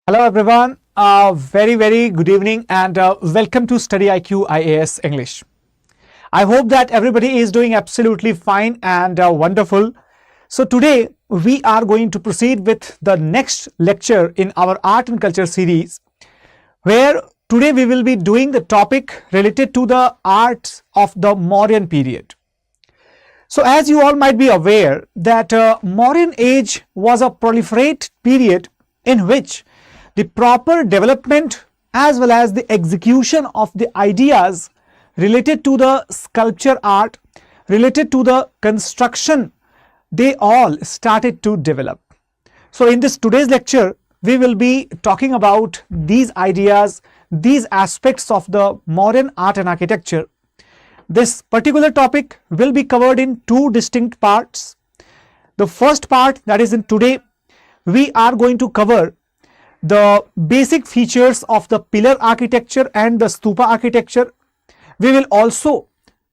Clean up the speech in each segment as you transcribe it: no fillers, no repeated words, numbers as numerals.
Hello everyone, very good evening and welcome to StudyIQ IAS English. I hope that everybody is doing absolutely fine and wonderful. So today we are going to proceed with the next lecture in our art and culture series, where today we will be doing the topic related to the arts of the Mauryan period. So as you all might be aware that Mauryan age was a proliferate period in which the proper development as well as the execution of the ideas related to the sculpture art, related to the construction, they all started to develop. So in this today's lecture, we will be talking about these ideas, these aspects of the Mauryan art and architecture. This particular topic will be covered in two distinct parts. The first part, that is in today, we are going to cover the basic features of the pillar architecture and the stupa architecture. We will also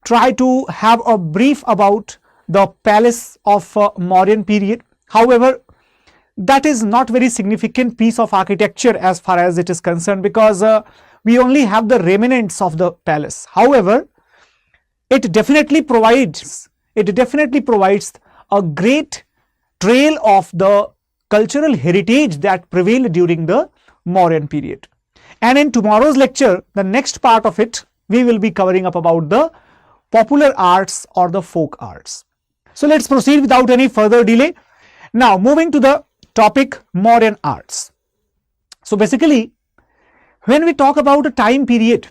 try to have a brief about the palace of Mauryan period. However, that is not very significant piece of architecture as far as it is concerned, because we only have the remnants of the palace. However, it definitely provides a great trail of the cultural heritage that prevailed during the Mauryan period. And in tomorrow's lecture, the next part of it, we will be covering up about the popular arts or the folk arts. So let's proceed without any further delay. Now moving to the topic Mauryan arts. So basically, when we talk about a time period,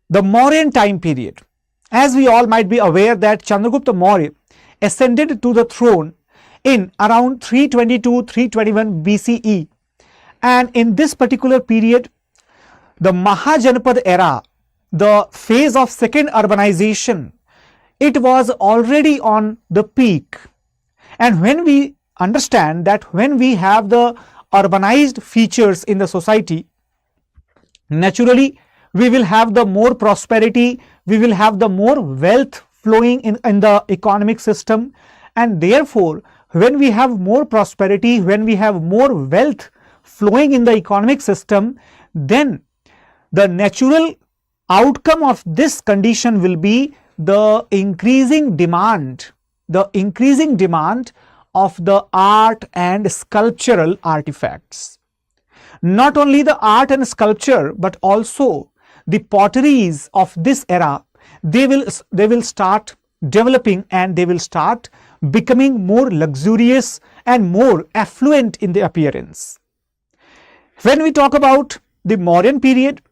the Mauryan time period, as we all might be aware that Chandragupta Maurya ascended to the throne in around 322-321 BCE, and in this particular period, the Mahajanapad era, the phase of second urbanization, it was already on the peak. And when we understand that when we have the urbanized features in the society, naturally we will have the more prosperity, we will have the more wealth flowing in the economic system, and therefore when we have more prosperity, when we have more wealth flowing in the economic system, then the natural outcome of this condition will be the increasing demand of the art and sculptural artifacts. Not only the art and sculpture, but also the potteries of this era, they will start developing and they will start becoming more luxurious and more affluent in the appearance. When we talk about the Mauryan period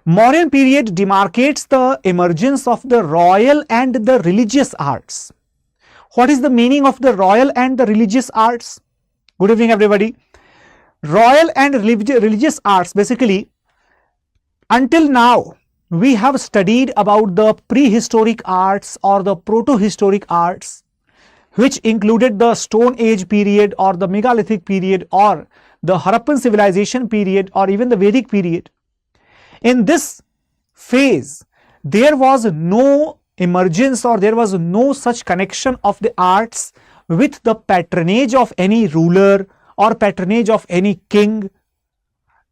demarcates the emergence of the royal and the religious arts. What is the meaning of the royal and the religious arts? Good evening everybody. Royal and religious arts, basically, until now we have studied about the prehistoric arts or the proto-historic arts, which included the Stone Age period or the Megalithic period or the Harappan civilization period or even the Vedic period. In this phase, there was no emergence or there was no such connection of the arts with the patronage of any ruler or patronage of any king.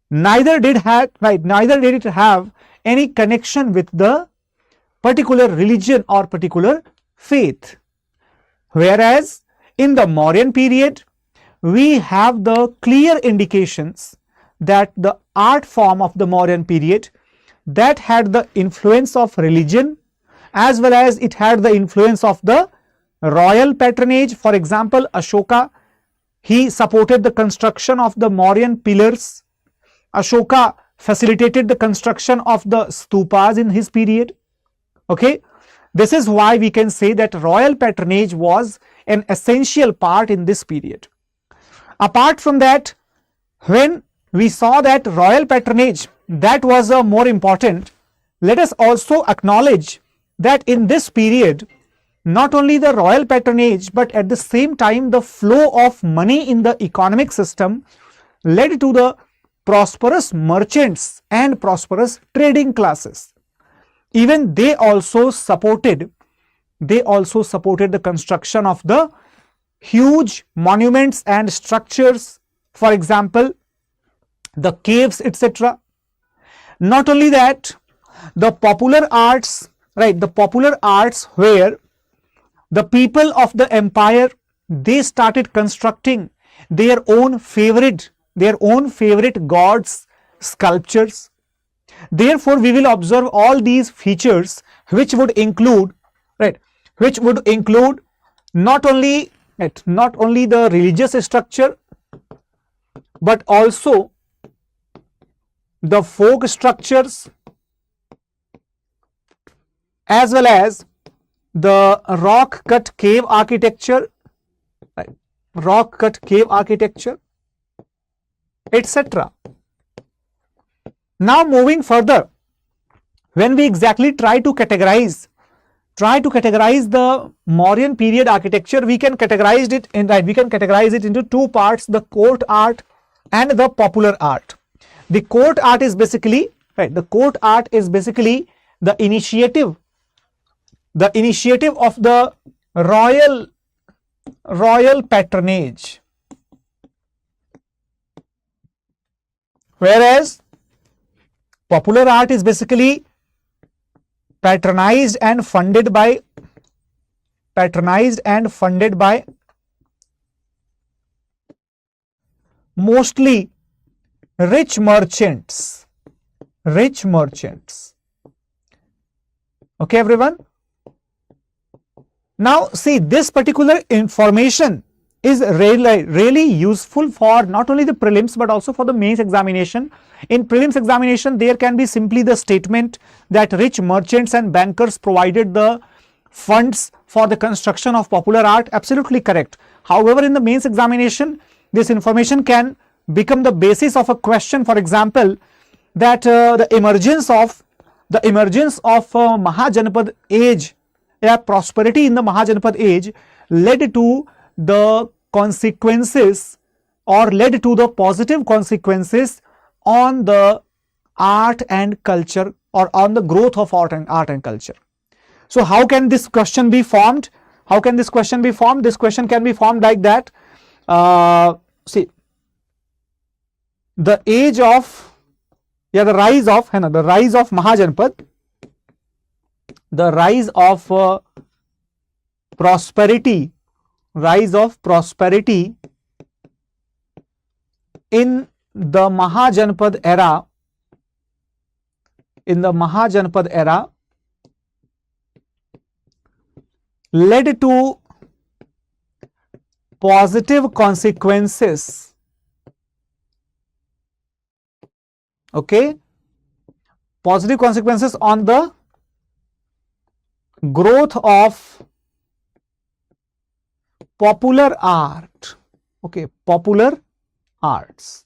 Neither did it have any connection with the particular religion or particular faith. Whereas in the Mauryan period, we have the clear indications that the art form of the Mauryan period that had the influence of religion as well as it had the influence of the royal patronage. For example, Ashoka, he supported the construction of the Mauryan pillars. Ashoka facilitated the construction of the stupas in his period. Okay. This is why we can say that royal patronage was an essential part in this period. Apart from that, when we saw that royal patronage, that was more important, let us also acknowledge that in this period, not only the royal patronage, but at the same time the flow of money in the economic system led to the prosperous merchants and prosperous trading classes. Even they also supported the construction of the huge monuments and structures. For example, the caves, etc. Not only that, the popular arts, right, the popular arts where the people of the empire, they started constructing their own favorite gods sculptures. Therefore we will observe all these features which would include, right, which would include not only the religious structure but also the folk structures as well as the rock cut cave architecture, right, rock cut cave architecture, etc. Now moving further, when we exactly try to categorize the Mauryan period architecture, we can categorize it into two parts: the court art and the popular art. The court art is basically, right, the court art is basically the initiative of the royal patronage, whereas popular art is basically patronized and funded by mostly rich merchants. Okay, everyone. Now see, this particular information is really useful for not only the prelims but also for the mains examination. In prelims examination, there can be simply the statement that rich merchants and bankers provided the funds for the construction of popular art. Absolutely correct. However, in the mains examination, this information can become the basis of a question. For example, that the emergence of Mahajanpad age, prosperity in the Mahajanpad age led to the consequences or led to the positive consequences on the art and culture, or on the growth of art and culture. So how can this question be formed? This question can be formed like that. See, the age of, the rise of Mahajanpad, the rise of prosperity in the Mahajanpad era, led to positive consequences. Okay, positive consequences on the growth of popular art. Okay, popular arts.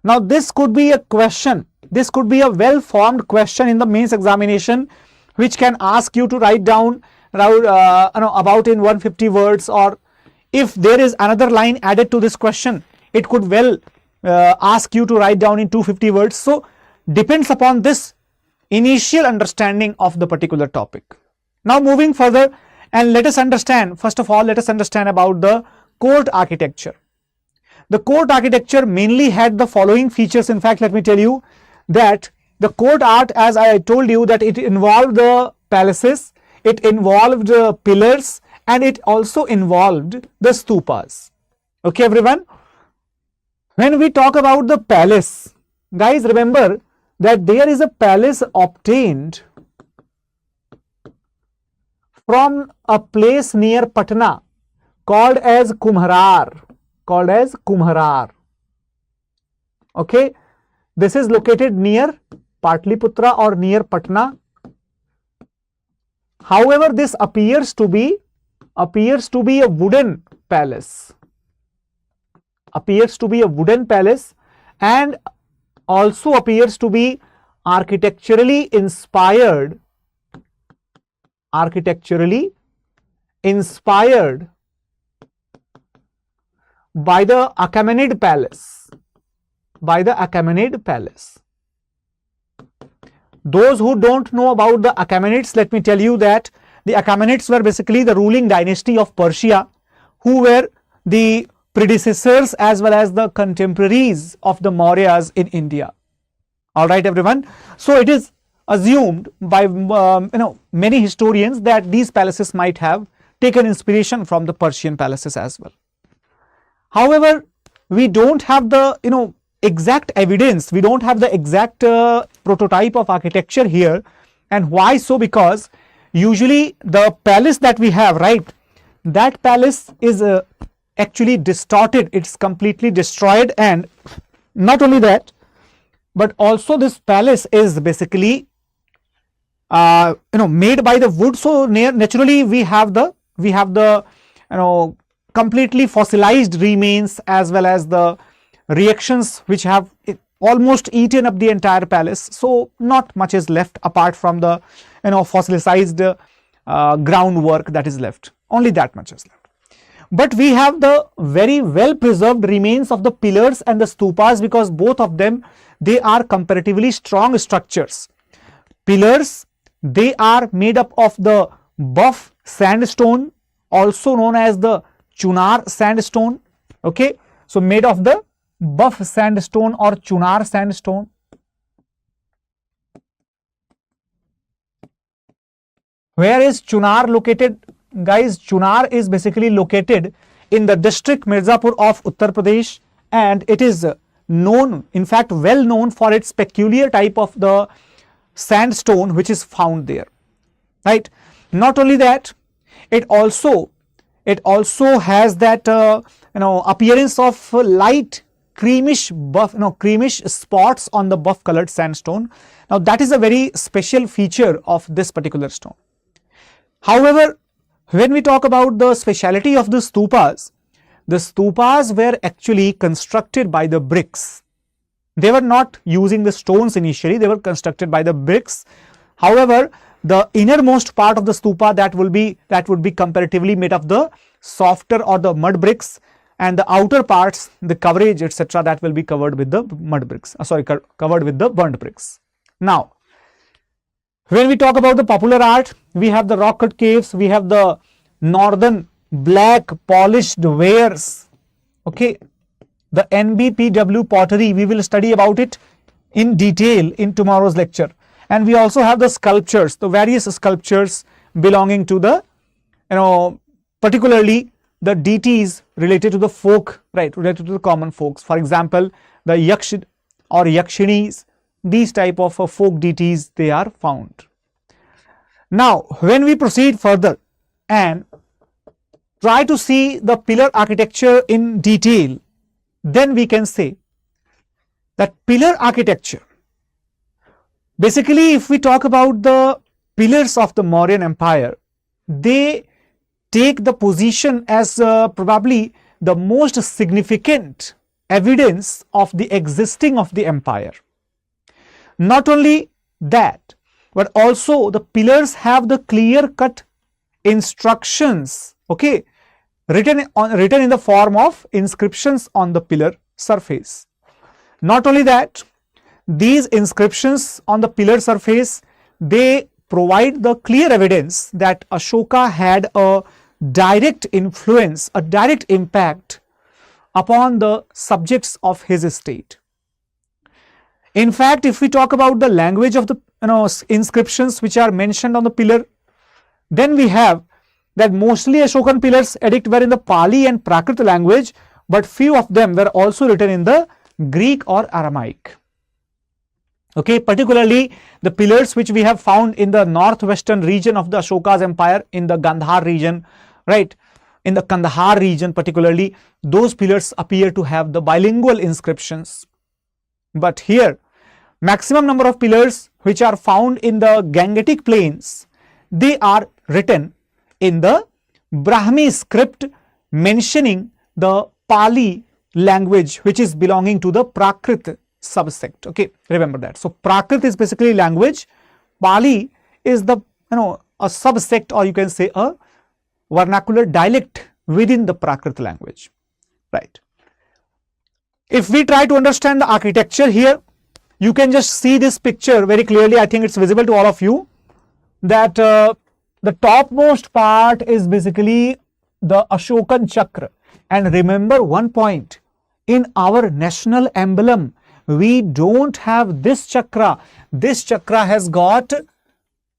Now this could be a question, this could be a well formed question in the mains examination, which can ask you to write down about in 150 words, or if there is another line added to this question, it could well ask you to write down in 250 words. So depends upon this initial understanding of the particular topic. Now moving further, and let us understand, first of all, let us understand about the court architecture. The court architecture mainly had the following features. In fact, let me tell you that the court art, as I told you, that it involved the palaces, it involved pillars, and it also involved the stupas. Okay, everyone. When we talk about the palace, guys, remember that there is a palace obtained from a place near Patna called as Kumharar. Okay, this is located near Patliputra or near Patna. However, this appears to be a wooden palace. And also appears to be architecturally inspired by the Achaemenid palace. Those who don't know about the Achaemenids, let me tell you that the Achaemenids were basically the ruling dynasty of Persia, who were the predecessors as well as the contemporaries of the Mauryas in India. All right, everyone. So it is assumed by many historians that these palaces might have taken inspiration from the Persian palaces as well. However, we don't have the exact evidence. We don't have the exact prototype of architecture here. And why so? Because usually the palace that we have, right, that palace is actually distorted. It's completely destroyed. And not only that, but also this palace is basically made by the wood. So naturally we have the completely fossilized remains as well as the reactions which have almost eaten up the entire palace. So not much is left apart from the fossilized groundwork that is left. Only that much is left. But we have the very well preserved remains of the pillars and the stupas, because both of them, they are comparatively strong structures. Pillars, they are made up of the buff sandstone, also known as the Chunar sandstone. Okay, so made of the buff sandstone or Chunar sandstone. Where is Chunar located? Guys, Chunar is basically located in the district Mirzapur of Uttar Pradesh, and it is known, in fact well known for its peculiar type of the sandstone which is found there, right? Not only that, it also has that appearance of light creamish buff, creamish spots on the buff colored sandstone. Now that is a very special feature of this particular stone. However, when we talk about the speciality of the stupas were actually constructed by the bricks. They were not using the stones initially, they were constructed by the bricks. However, the innermost part of the stupa that would be comparatively made of the softer or the mud bricks, and the outer parts, the coverage, etc., that will be covered with the mud bricks, covered with the burnt bricks. Now, when we talk about the popular art, we have the rock cut caves, we have the northern black polished wares. Okay, the NBPW pottery, we will study about it in detail in tomorrow's lecture. And we also have the sculptures, the various sculptures belonging to the particularly the deities related to the folk, right, related to the common folks. For example, the Yaksha or Yakshinis, these type of folk deities, they are found. Now, when we proceed further and try to see the pillar architecture in detail, then we can say that pillar architecture, basically if we talk about the pillars of the Mauryan Empire, they take the position as probably the most significant evidence of the existing of the empire. Not only that, but also the pillars have the clear cut instructions, okay, written in the form of inscriptions on the pillar surface. Not only that, these inscriptions on the pillar surface, they provide the clear evidence that Ashoka had a direct influence, a direct impact upon the subjects of his state. In fact, if we talk about the language of the inscriptions which are mentioned on the pillar, then we have that mostly Ashokan pillars edict were in the Pali and Prakrit language, but few of them were also written in the Greek or Aramaic. Okay, particularly the pillars which we have found in the northwestern region of the Ashoka's empire, in the Gandhara region, right, in the Kandahar region particularly, those pillars appear to have the bilingual inscriptions. But here, maximum number of pillars which are found in the Gangetic plains, they are written in the Brahmi script mentioning the Pali language which is belonging to the Prakrit subsect. Okay, remember that. So Prakrit is basically language, Pali is the a subsect, or you can say a vernacular dialect within the Prakrit language, right? If we try to understand the architecture here, you can just see this picture very clearly. I think it's visible to all of you that the topmost part is basically the Ashokan chakra. And remember one point, in our national emblem, we don't have this chakra. This chakra has got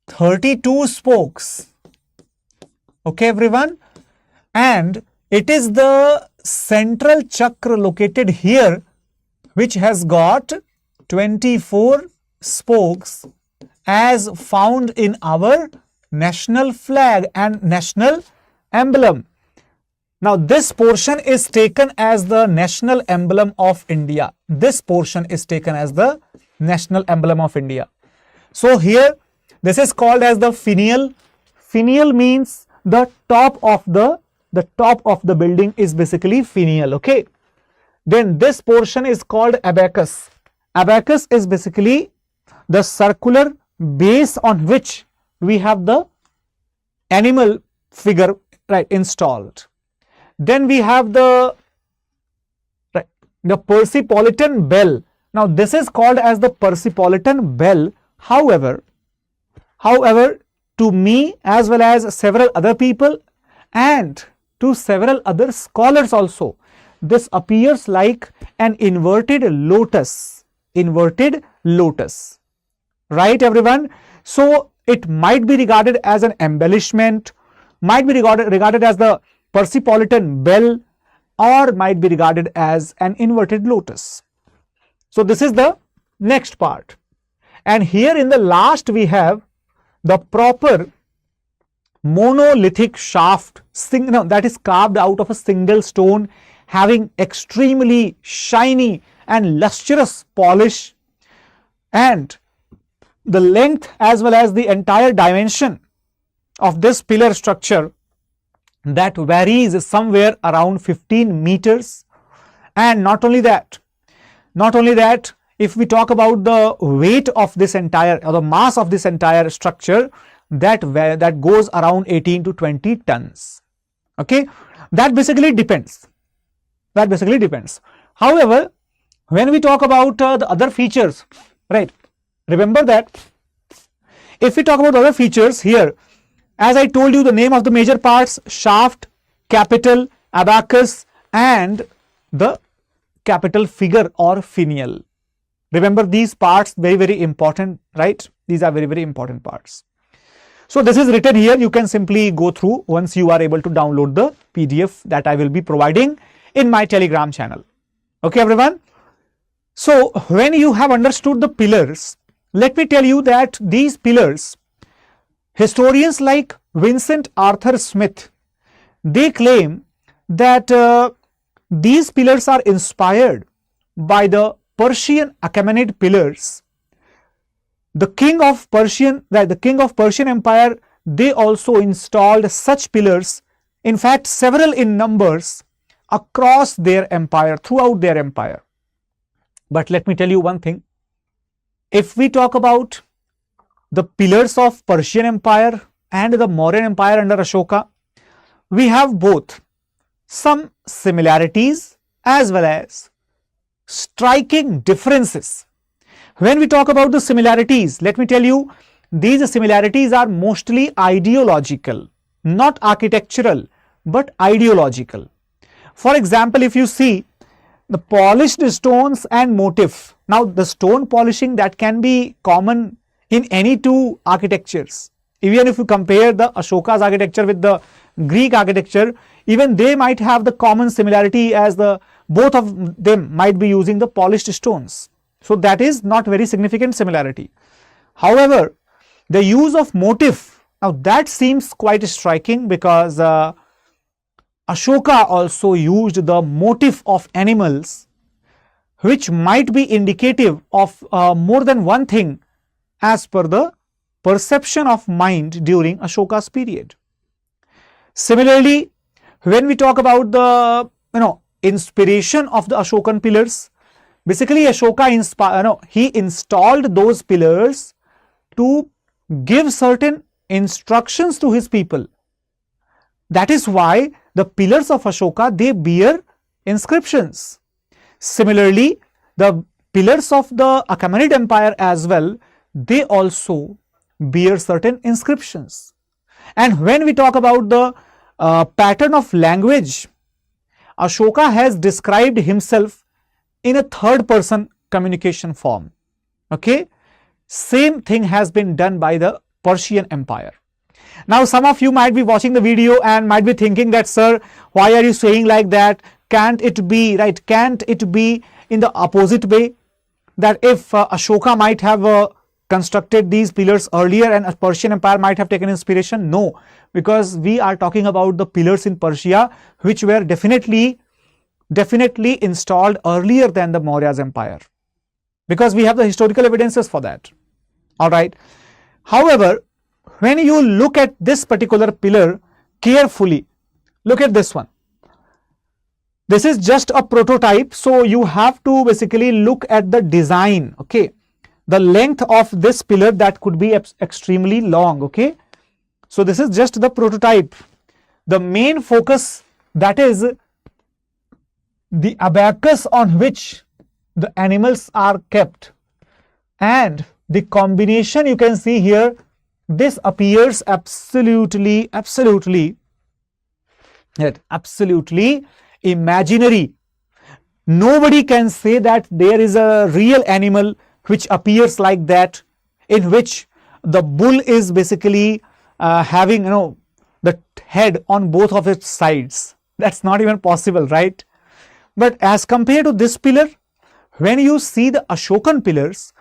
32 spokes. Okay, everyone? And it is the central chakra located here which has got 24 spokes as found in our national flag and national emblem. Now this portion is taken as the national emblem of India. This portion is taken as the national emblem of India. So here this is called as the finial. Finial means the top of the building is basically finial. Okay. Then this portion is called abacus. Abacus is basically the circular base on which we have the animal figure, right, installed. Then we have the Persepolitan bell. Now this is called as the Persepolitan bell. However, to me as well as several other people and to several other scholars also, this appears like an inverted lotus. Inverted lotus. Right, everyone? So it might be regarded as an embellishment, might be regarded as the Persepolitan bell, or might be regarded as an inverted lotus. So this is the next part. And here in the last we have the proper monolithic shaft that is carved out of a single stone, having extremely shiny and lustrous polish, and the length as well as the entire dimension of this pillar structure that varies somewhere around 15 meters. And not only that, if we talk about the weight of this entire, or the mass of this entire structure, that goes around 18 to 20 tons. Okay, that basically depends. However, when we talk about the other features, right, remember that if we talk about other features here, as I told you, the name of the major parts: shaft, capital, abacus, and the capital figure or finial. Remember these parts, very important, right? These are very important parts. So this is written here. You can simply go through once you are able to download the PDF that I will be providing in my Telegram channel. Okay, everyone? So when you have understood the pillars, let me tell you that these pillars, historians like Vincent Arthur Smith, they claim that these pillars are inspired by the Persian Achaemenid pillars. The king of Persian Empire, they also installed such pillars, in fact several in numbers, across their empire, throughout their empire. But let me tell you one thing, if we talk about the pillars of Persian Empire and the Mauryan Empire under Ashoka, we have both some similarities as well as striking differences. When we talk about the similarities, let me tell you, these similarities are mostly ideological, not architectural, but ideological. For example, if you see the polished stones and motif, now the stone polishing, that can be common in any two architectures. Even if you compare the Ashoka's architecture with the Greek architecture, even they might have the common similarity as the both of them might be using the polished stones. So that is not very significant similarity. However, the use of motif, now that seems quite striking, because Ashoka also used the motif of animals, which might be indicative of more than one thing as per the perception of mind during Ashoka's period. Similarly, when we talk about the inspiration of the Ashokan pillars, basically Ashoka he installed those pillars to give certain instructions to his people. That is why the pillars of Ashoka, they bear inscriptions. Similarly, the pillars of the Achaemenid Empire as well, they also bear certain inscriptions. And when we talk about the pattern of language, Ashoka has described himself in a third person communication form. Okay, same thing has been done by the Persian Empire. Now some of you might be watching the video and might be thinking that, sir, why are you saying like that? Can't it be, right, can't it be in the opposite way, that if Ashoka might have constructed these pillars earlier and a Persian Empire might have taken inspiration? No, because we are talking about the pillars in Persia which were definitely installed earlier than the Maurya's empire, because we have the historical evidences for that. All right. However, when you look at this particular pillar carefully, look at this one. This is just a prototype, so you have to basically look at the design. Okay, the length of this pillar, that could be extremely long. Okay, so this is just the prototype. The main focus, that is the abacus on which the animals are kept, and the combination you can see here, this appears absolutely imaginary. Nobody can say that there is a real animal which appears like that, in which the bull is basically having, the head on both of its sides. That's not even possible, right? But as compared to this pillar, when you see the Ashokan pillars,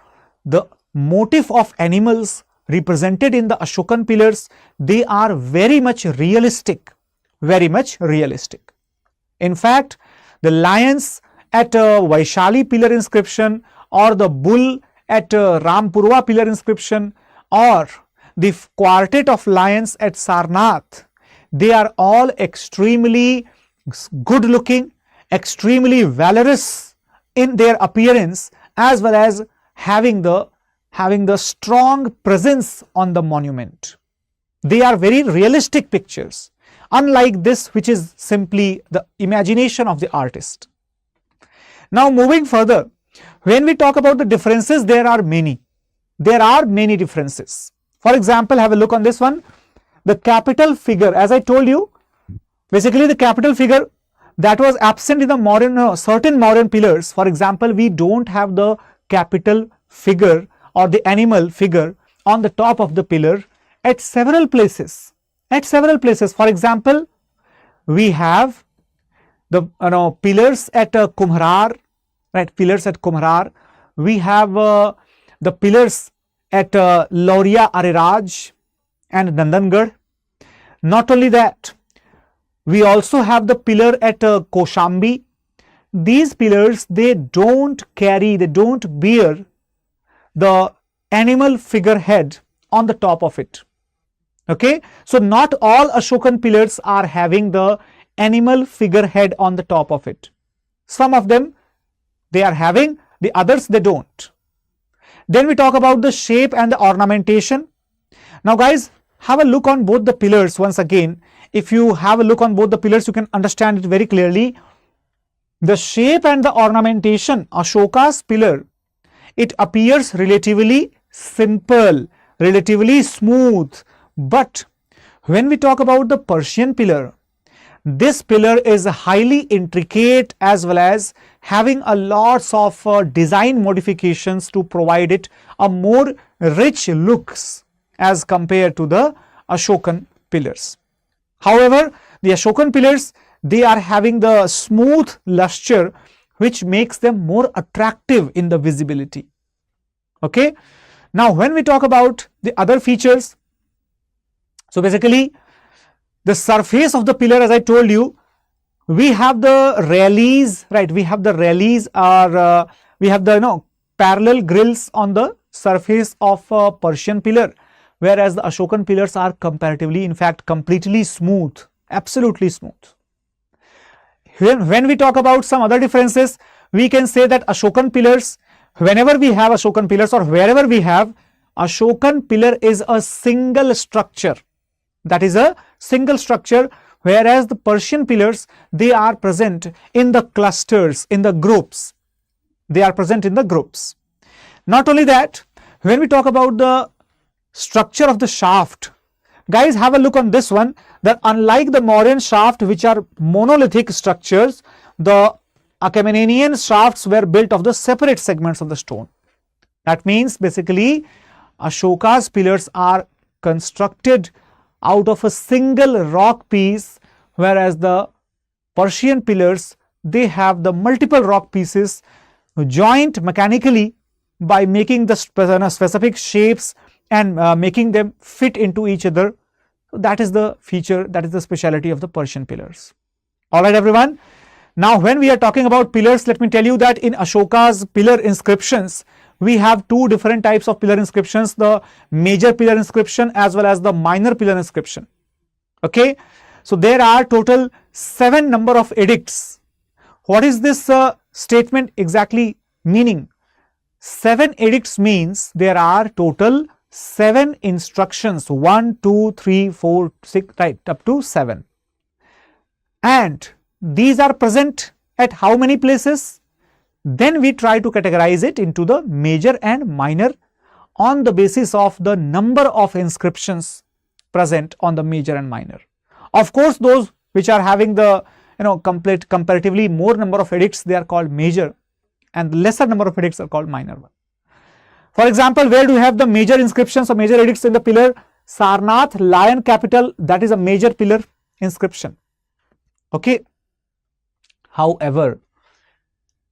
the motif of animals represented in the Ashokan pillars, they are very much realistic, In fact, the lions at Vaishali pillar inscription, or the bull at Rampurva pillar inscription, or the quartet of lions at Sarnath, they are all extremely good looking, extremely valorous in their appearance, as well as having the strong presence on the monument. They are very realistic pictures, unlike this which is simply the imagination of the artist. Now moving further, when we talk about the differences, there are many differences. For example, have a look on this one. The capital figure, as I told you, basically the capital figure that was absent in the certain Mauryan pillars. For example, we don't have the capital figure or the animal figure on the top of the pillar at several places. For example, we have the pillars at Kumharar, right? Pillars at Kumharar. We have the pillars at Lauria Ariraj and Nandangarh. Not only that, we also have the pillar at Koshambi. These pillars, they don't bear the animal figurehead on the top of it. Okay, so not all Ashokan pillars are having the animal figurehead on the top of it. Some of them they are having, the others they don't. Then we talk about the shape and the ornamentation. Now guys, have a look on both the pillars once again. If you have a look on both the pillars, you can understand it very clearly. The shape and the ornamentation, Ashoka's pillar, it appears relatively simple, relatively smooth. But when we talk about the Persian pillar, this pillar is highly intricate, as well as having a lots of design modifications to provide it a more rich looks as compared to the Ashokan pillars. However, the Ashokan pillars, they are having the smooth luster which makes them more attractive in the visibility. Okay. Now when we talk about the other features, so basically the surface of the pillar, as I told you, we have the railies, right? We have the railies, or we have the parallel grills on the surface of a Persian pillar, whereas the Ashokan pillars are comparatively, in fact, completely smooth, absolutely smooth. When we talk about some other differences, we can say that Ashokan pillars, whenever we have Ashokan pillars or wherever we have, Ashokan pillar is a single structure. That is a single structure, whereas the Persian pillars, they are present in the clusters, in the groups. They are present in the groups. Not only that, when we talk about the structure of the shaft, Guys, have a look on this one, that unlike the Mauryan shaft, which are monolithic structures, the Achaemenian shafts were built of the separate segments of the stone. That means basically Ashoka's pillars are constructed out of a single rock piece, whereas the Persian pillars, they have the multiple rock pieces joined mechanically by making the specific shapes and making them fit into each other. So that is the feature, that is the speciality of the Persian pillars. All right, everyone. Now, when we are talking about pillars, let me tell you that in Ashoka's pillar inscriptions, we have two different types of pillar inscriptions, the major pillar inscription as well as the minor pillar inscription. Okay, so there are total 7 number of edicts. What is this statement exactly meaning? 7 edicts means there are total 7 instructions, 1, 2, 3, 4, 6, right, up to 7. And these are present at how many places? Then we try to categorize it into the major and minor on the basis of the number of inscriptions present on the major and minor. Of course, those which are having the comparatively more number of edicts, they are called major, and the lesser number of edicts are called minor one. For example, where do you have the major inscriptions or major edicts in the pillar? Sarnath, lion capital, that is a major pillar inscription. Okay. However,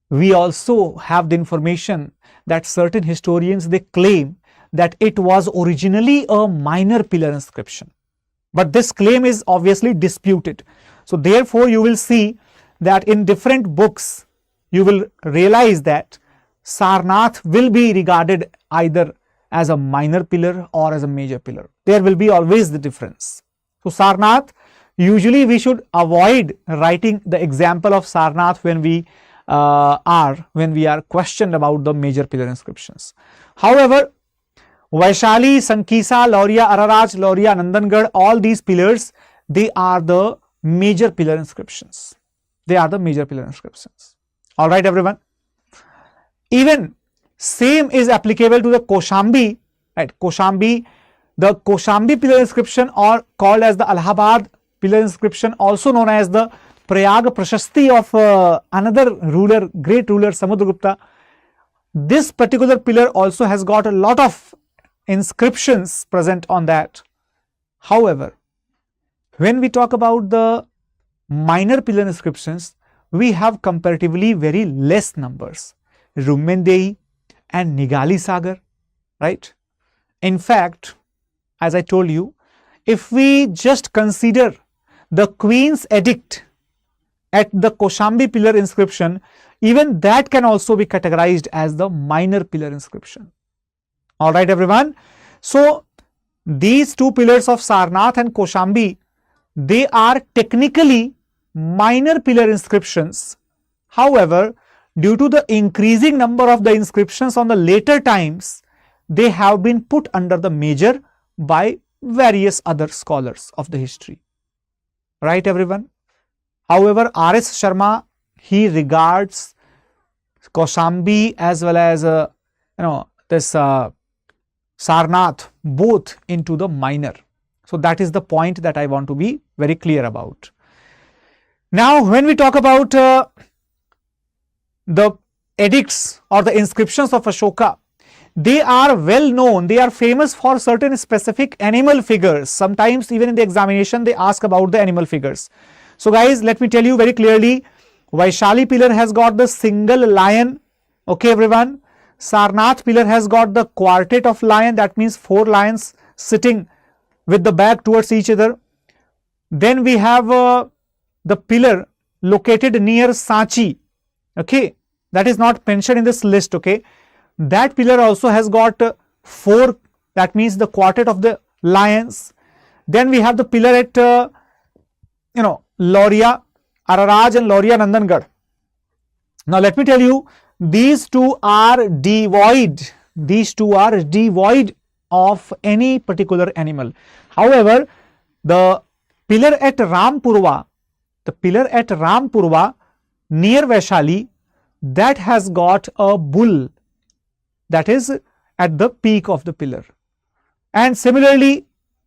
we also have the information that certain historians, they claim that it was originally a minor pillar inscription, but this claim is obviously disputed. So therefore, you will see that in different books, you will realize that Sarnath will be regarded either as a minor pillar or as a major pillar. There will be always the difference. So Sarnath, usually we should avoid writing the example of Sarnath when we are questioned about the major pillar inscriptions. However, Vaishali, Sankisa, Lauriya, Araraj, Lauriya, Nandangad, all these pillars, they are the major pillar inscriptions. They are the major pillar inscriptions. All right, everyone. Even same is applicable to the Koshambi, right? Koshambi, the Koshambi pillar inscription, or called as the Allahabad pillar inscription, also known as the Prayag Prashasti of another ruler, great ruler Samudragupta. This particular pillar also has got a lot of inscriptions present on that. However, when we talk about the minor pillar inscriptions, we have comparatively very less numbers. Rumendei and Nigali Sagar, right? In fact, as I told you, if we just consider the Queen's edict at the Koshambi pillar inscription, even that can also be categorized as the minor pillar inscription. All right, everyone. So these two pillars of Sarnath and Koshambi, they are technically minor pillar inscriptions. However, due to the increasing number of the inscriptions on the later times, they have been put under the major by various other scholars of the history. Right, everyone? However, R.S. Sharma, he regards Koshambi as well as this Sarnath both into the minor. So that is the point that I want to be very clear about. Now, when we talk about the edicts or the inscriptions of Ashoka, they are well known, they are famous for certain specific animal figures. Sometimes even in the examination, they ask about the animal figures. So guys, let me tell you very clearly, Vaishali pillar has got the single lion. Okay, everyone. Sarnath pillar has got the quartet of lion, that means 4 lions sitting with the back towards each other. Then we have the pillar located near Sanchi. Okay, that is not mentioned in this list. Okay, that pillar also has got 4, that means the quartet of the lions. Then we have the pillar at Lauriya, Araraj and Lauriya Nandangad. Now let me tell you, these two are devoid. These two are devoid of any particular animal. However, the pillar at Rampurva, near Vaishali, that has got a bull, that is at the peak of the pillar. And similarly,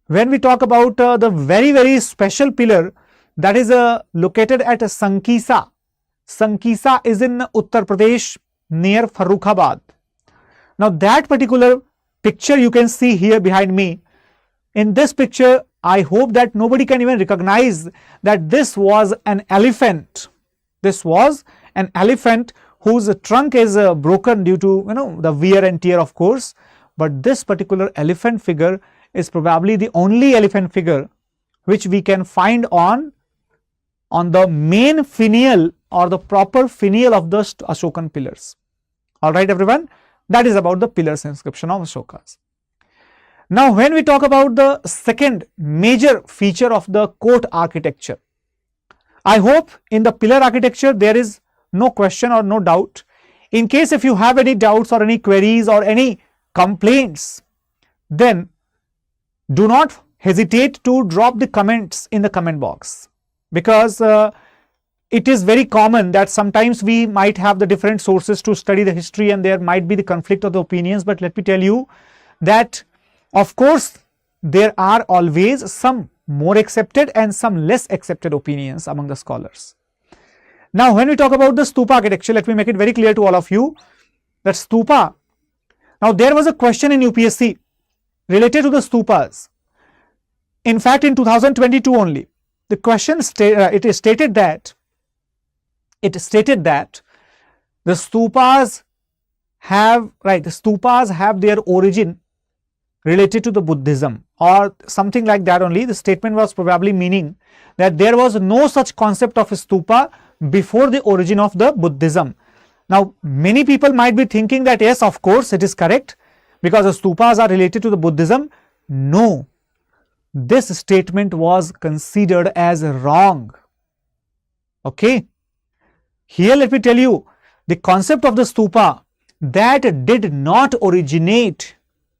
when we talk about the very special pillar that is located at Sankisa. Sankisa is in Uttar Pradesh near Farrukhabad. Now that particular picture you can see here behind me. In this picture, I hope that nobody can even recognize that this was an elephant. This was an elephant whose trunk is broken due to the wear and tear, of course. But this particular elephant figure is probably the only elephant figure which we can find on the main finial or the proper finial of the Ashokan pillars. Alright everyone, that is about the pillars inscription of Ashokas. Now when we talk about the second major feature of the court architecture, I hope in the pillar architecture there is no question or no doubt. In case if you have any doubts or any queries or any complaints, then do not hesitate to drop the comments in the comment box, because it is very common that sometimes we might have the different sources to study the history and there might be the conflict of the opinions. But let me tell you that of course there are always some more accepted and some less accepted opinions among the scholars. Now when we talk about the stupa architecture, let me make it very clear to all of you that stupa, now there was a question in UPSC related to the stupas. In fact, in 2022 only, the question it stated that the stupas have their origin related to the Buddhism or something like that only. The statement was probably meaning that there was no such concept of a stupa before the origin of the Buddhism. Now many people might be thinking that yes, of course it is correct because the stupas are related to the Buddhism. No, this statement was considered as wrong. Okay, here let me tell you, the concept of the stupa that did not originate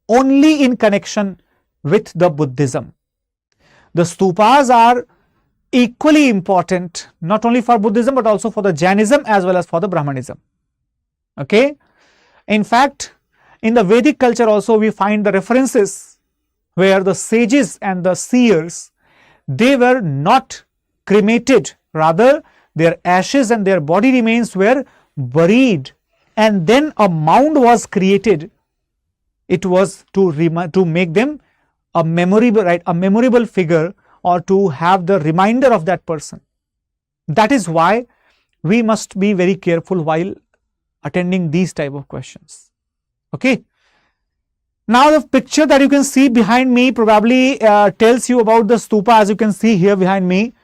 only in connection with the Buddhism. The stupas are equally important not only for Buddhism but also for the Jainism as well as for the Brahmanism. Okay, in fact in the Vedic culture also we find the references where the sages and the seers, they were not cremated, rather their ashes and their body remains were buried and then a mound was created. It was to make them a memorable figure or to have the reminder of that person. That is why we must be very careful while attending these type of questions. Okay. Now the picture that you can see behind me probably tells you about the stupa. As you can see here behind me,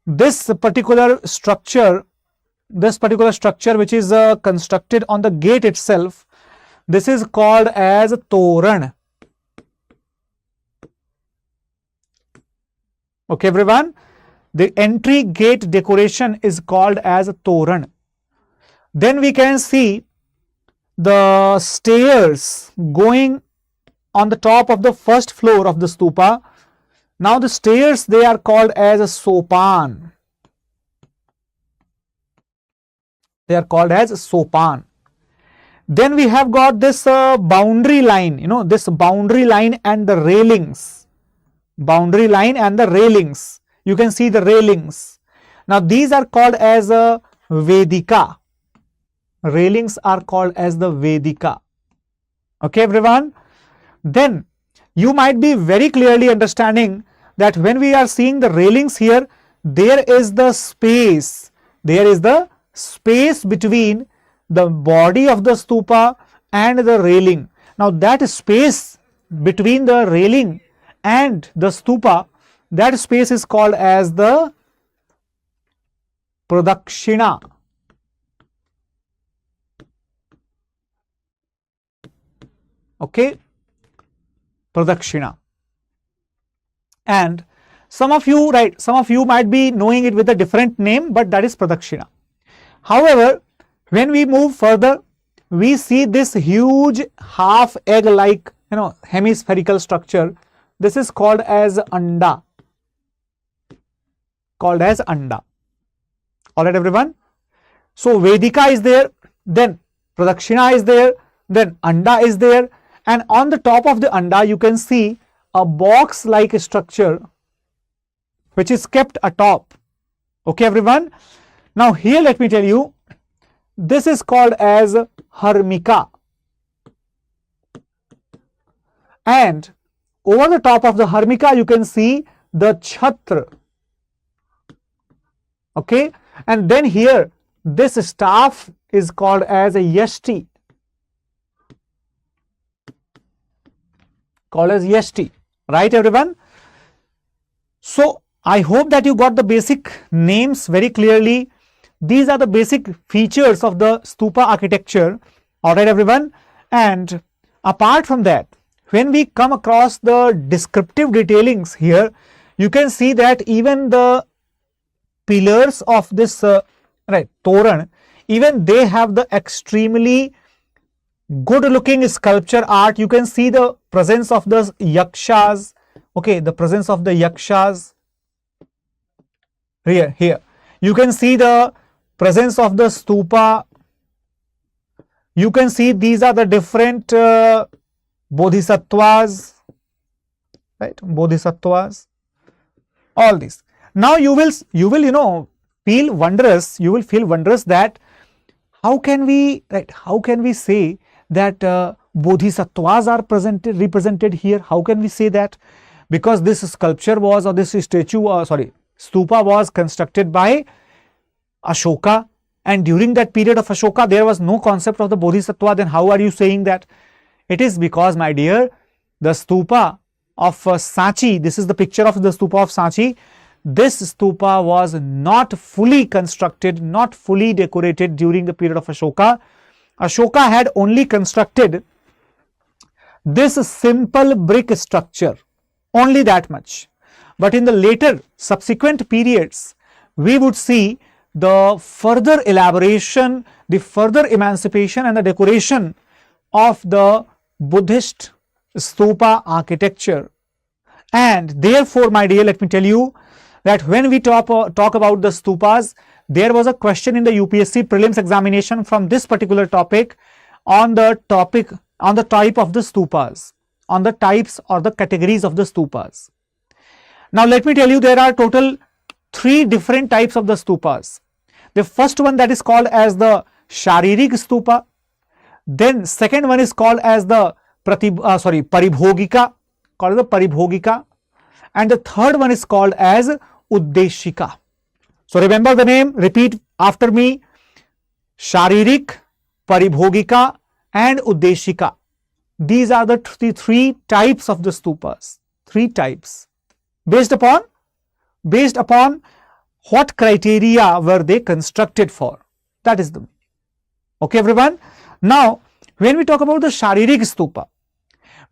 this particular structure which is constructed on the gate itself, this is called as Toran. Okay everyone, the entry gate decoration is called as Toran. Then we can see the stairs going on the top of the first floor of the stupa. Now the stairs, they are called as a sopan. They are called as sopan. Then we have got this boundary line, this boundary line and the railings. Boundary line and the railings. You can see the railings. Now these are called as a Vedika. Railings are called as the Vedika. Okay everyone. Then you might be very clearly understanding that when we are seeing the railings here, there is the space. There is the space between the body of the stupa and the railing. Now that space between the railing and the stupa, that space is called as the Pradakshina. Okay, Pradakshina. And some of you might be knowing it with a different name, but that is Pradakshina. However, when we move further, we see this huge half egg like hemispherical structure. This is called as Anda. Alright everyone. So Vedika is there, then Pradakshina is there, then Anda is there, and on the top of the Anda you can see a box-like structure which is kept atop. Okay, everyone. Now here let me tell you, this is called as Hermica. And over the top of the Hermica you can see the Chhatra. Okay, and then here this staff is called as a Yashti. Called as Yashti, right everyone? So I hope that you got the basic names very clearly. These are the basic features of the stupa architecture, alright everyone. And apart from that, when we come across the descriptive detailings here, you can see that even the pillars of this Toran, even they have the extremely good looking sculpture art. You can see the presence of the yakshas. Okay, the presence of the yakshas here. You can see the presence of the stupa. You can see these are the different bodhisattvas, right? Bodhisattvas, all these. Now you will feel wondrous. You will feel wondrous that how can we say that bodhisattvas are represented here? How can we say that? Because this sculpture was, or this stupa was constructed by Ashoka, and during that period of Ashoka there was no concept of the bodhisattva. Then how are you saying that? It is because, my dear, the stupa of Sanchi, this is the picture of the stupa of Sanchi. This stupa was not fully constructed, not fully decorated during the period of Ashoka. Ashoka had only constructed this simple brick structure, only that much. But in the later subsequent periods, we would see the further elaboration, the further emancipation and the decoration of the Buddhist stupa architecture. And therefore, my dear, let me tell you that when we talk about the stupas, there was a question in the UPSC prelims examination from this particular topic on the type of the stupas, on the types or the categories of the stupas. Now let me tell you, there are total 3 different types of the stupas. The first one, that is called as the Sharirik stupa. Then second one is called as the Paribhogika, and the third one is called as Uddeshika. So remember the name, repeat after me: Sharirik, Paribhogika and Uddeshika. These are the 3 types of the stupas. 3 types. Based upon what criteria were they constructed for? That is the meaning. Okay, everyone. Now, when we talk about the Sharirik stupa,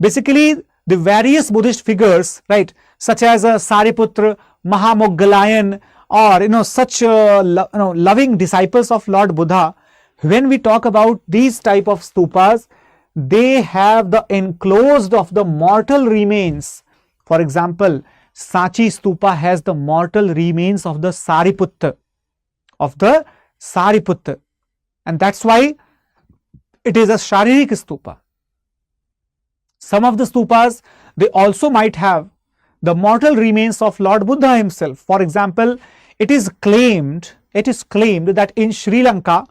basically the various Buddhist figures, right, such as Sariputra, Mahamoggalayan, or such loving disciples of Lord Buddha, when we talk about these type of stupas, they have the enclosed of the mortal remains. For example, Sanchi stupa has the mortal remains of the Sariputta, and that's why it is a Sharirik stupa. Some of the stupas, they also might have the mortal remains of Lord Buddha himself. For example, it is claimed that in Sri Lanka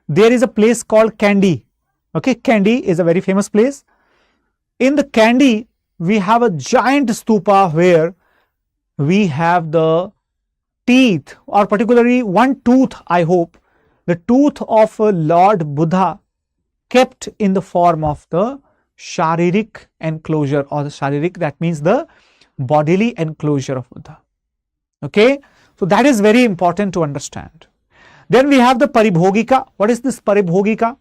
there is a place called Kandy. Okay, Kandy is a very famous place. In the Kandy, we have a giant stupa where we have the teeth, or particularly one tooth, I hope, the tooth of Lord Buddha kept in the form of the Sharirik enclosure, or the Sharirik, that means the bodily enclosure of Buddha. Okay, so that is very important to understand. Then we have the Paribhogika. What is this Paribhogika?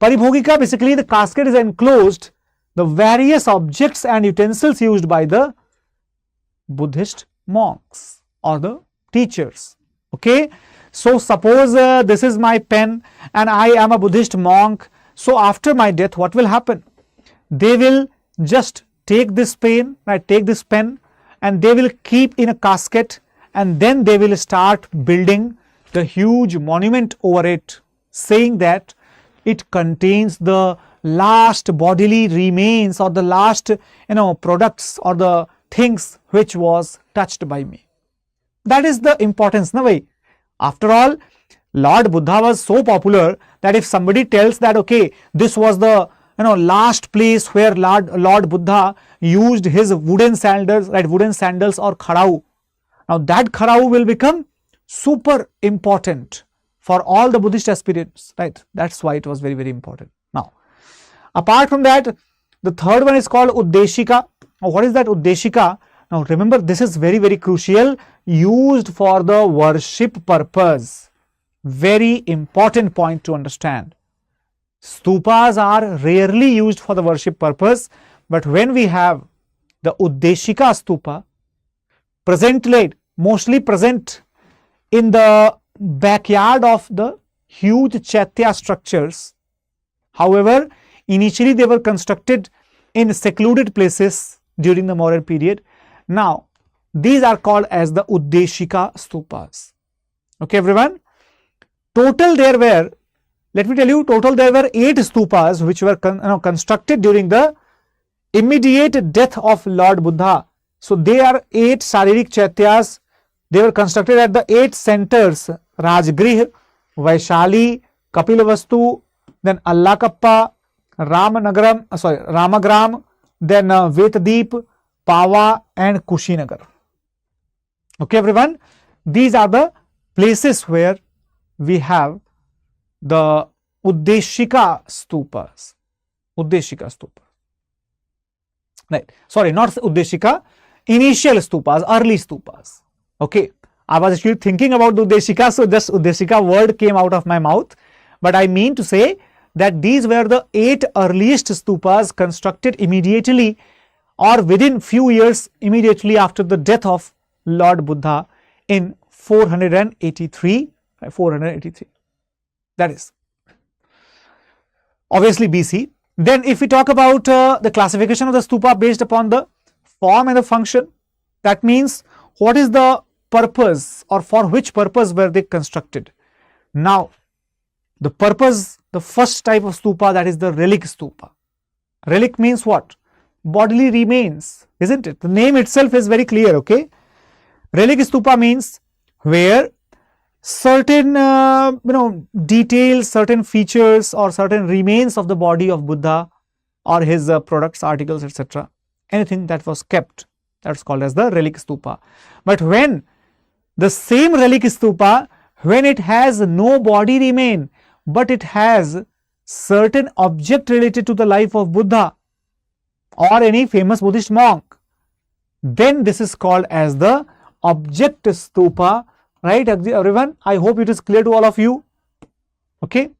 Paribhogika, basically the casket is enclosed the various objects and utensils used by the Buddhist monks or the teachers. Okay, so suppose this is my pen and I am a Buddhist monk. So after my death, what will happen? They will just take this pen, and they will keep in a casket, and then they will start building the huge monument over it, saying that it contains the last bodily remains or the last products or the things which was touched by me. That is the importance. Na bhai? After all, Lord Buddha was so popular that if somebody tells that, okay, this was the last place where Lord Buddha used his wooden sandals, right, wooden sandals or kharau. Now that kharau will become super important for all the Buddhist aspirants, right? That's why it was very, very important. Now, apart from that, the third one is called Uddeshika. Now, what is that Uddeshika? Now, remember, this is very, very crucial, used for the worship purpose. Very important point to understand. Stupas are rarely used for the worship purpose, but when we have the Uddeshika stupa, mostly present in the backyard of the huge chaitya structures. However, initially they were constructed in secluded places during the Mauryan period. Now, these are called as the Uddeshika stupas. Okay, everyone? Total there were, let me tell you, total there were 8 stupas which were constructed during the immediate death of Lord Buddha. So, they are 8 Sharirik Chaityas. They were constructed at the 8 centers: Rajgrih, Vaishali, Kapilavastu, then Allakappa, Ramagram, then Vetdeep, Pava and Kushinagar. Okay, everyone, these are the places where we have the Uddeshika stupas. Uddeshika stupas. Right. Sorry, not Uddeshika, initial stupas, early stupas. Okay. I was actually thinking about the Uddeshika, so just Uddeshika word came out of my mouth. But I mean to say that these were the 8 earliest stupas constructed immediately or within few years immediately after the death of Lord Buddha in 483. That is obviously BC. Then if we talk about the classification of the stupa based upon the form and the function, that means what is the purpose or for which purpose were they constructed. Now, the purpose, the first type of stupa, that is the relic stupa. Relic means what? Bodily remains, isn't it? The name itself is very clear, okay? Relic stupa means where certain details, certain features or certain remains of the body of Buddha or his products, articles, etc. anything that was kept, that's called as the relic stupa. But when the same relic stupa, when it has no body remain, but it has certain object related to the life of Buddha or any famous Buddhist monk, then this is called as the object stupa. Right, everyone? I hope it is clear to all of you. Okay.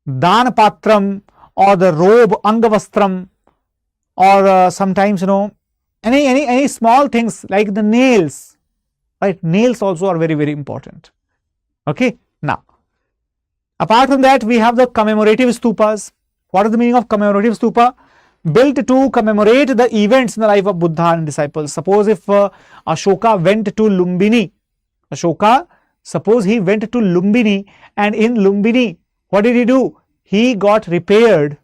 Dan patram or the robe, angavastram, or sometimes any small things like the nails. Right, nails also are very, very important. Okay. Now, apart from that, we have the commemorative stupas. What is the meaning of commemorative stupa? Built to commemorate the events in the life of Buddha and disciples. Suppose if Ashoka went to Lumbini. Suppose he went to Lumbini, and in Lumbini, what did he do? He got repaired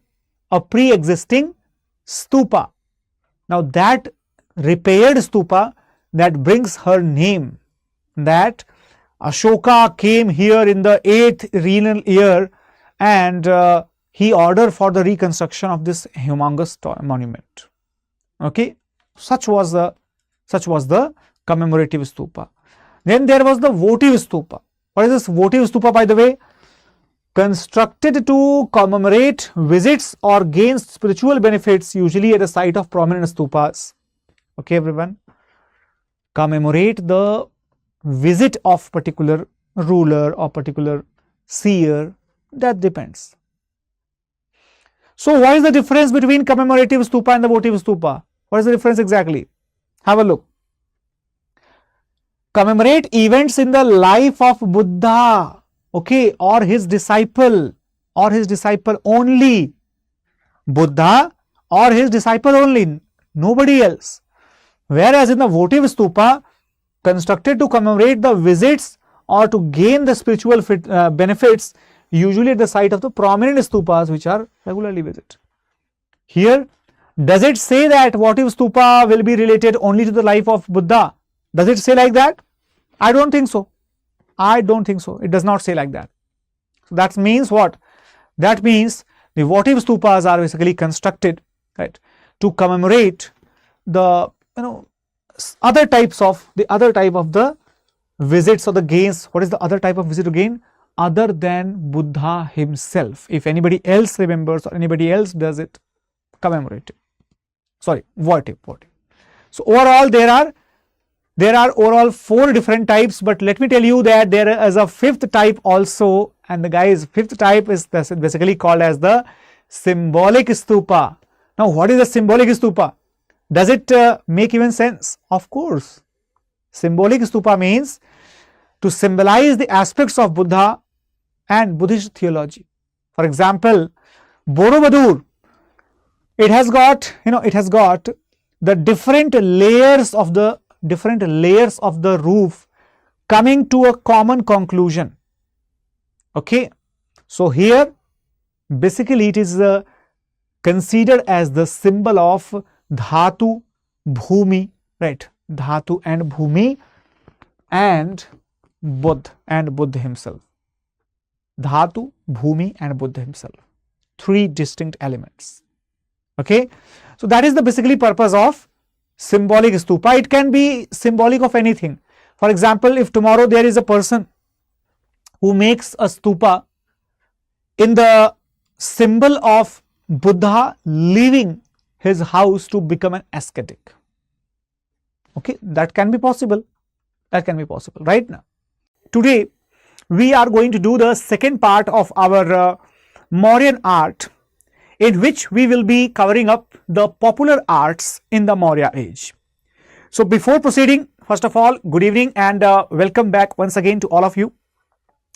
a pre-existing stupa. Now that repaired stupa, that brings her name, that Ashoka came here in the 8th renal year and he ordered for the reconstruction of this humongous monument. Okay, such was the commemorative stupa. Then there was the votive stupa. What is this votive stupa, by the way? Constructed to commemorate visits or gain spiritual benefits, usually at the site of prominent stupas. Okay, everyone? Commemorate the visit of particular ruler or particular seer, that depends. So, what is the difference between commemorative stupa and the votive stupa? What is the difference exactly? Have a look. Commemorate events in the life of Buddha, okay, or his disciple only. Buddha or his disciple only, nobody else. Whereas in the votive stupa, constructed to commemorate the visits or to gain the spiritual benefits, usually at the site of the prominent stupas which are regularly visited. Here, does it say that what if stupa will be related only to the life of Buddha? Does it say like that? I don't think so. I don't think so. It does not say like that. So that means what? That means the votive stupas are basically constructed, right, to commemorate the other type of the visits or the gains. What is the other type of visit again? Other than Buddha himself. If anybody else remembers or anybody else does it, commemorative. Sorry, votive. So overall there are overall 4 different types, but let me tell you that there is a 5th type also, and the guys, 5th type is basically called as the symbolic stupa. Now what is the symbolic stupa? Does it make even sense? Of course. Symbolic stupa means to symbolize the aspects of Buddha and Buddhist theology. For example, Borobudur, it has got the different layers of the roof coming to a common conclusion. Okay, so here basically it is considered as the symbol of Dhatu, Bhumi, right? Dhatu and Bhumi and Buddha himself. Dhatu, Bhumi and Buddha himself. 3 distinct elements. Okay, so that is the basically purpose of symbolic stupa. It can be symbolic of anything. For example, if tomorrow there is a person who makes a stupa in the symbol of Buddha leaving his house to become an ascetic. Okay, that can be possible. That can be possible right now. Today we are going to do the second part of our Mauryan art, in which we will be covering up the popular arts in the Maurya age. So before proceeding, first of all, good evening and welcome back once again to all of you.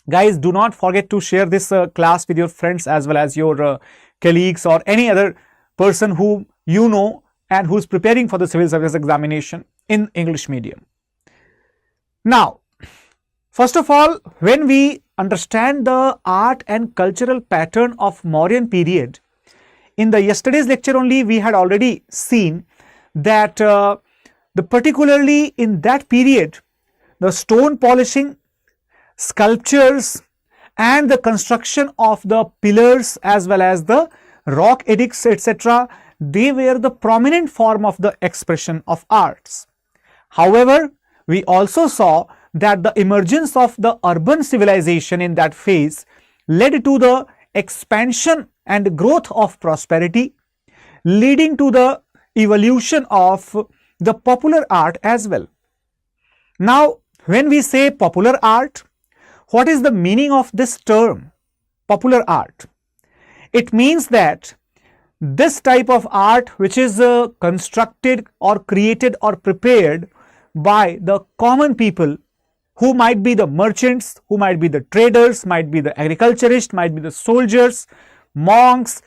Guys, do not forget to share this class with your friends as well as your colleagues or any other person who you know and who is preparing for the civil service examination in English medium. Now, first of all, when we understand the art and cultural pattern of Mauryan period, in the yesterday's lecture only we had already seen that particularly in that period, the stone polishing, sculptures and the construction of the pillars as well as the rock edicts, etc., they were the prominent form of the expression of arts. However, we also saw that the emergence of the urban civilization in that phase led to the expansion and growth of prosperity, leading to the evolution of the popular art as well. Now, when we say popular art, what is the meaning of this term, popular art? It means that this type of art which is constructed or created or prepared by the common people, who might be the merchants, who might be the traders, might be the agriculturists, might be the soldiers, monks,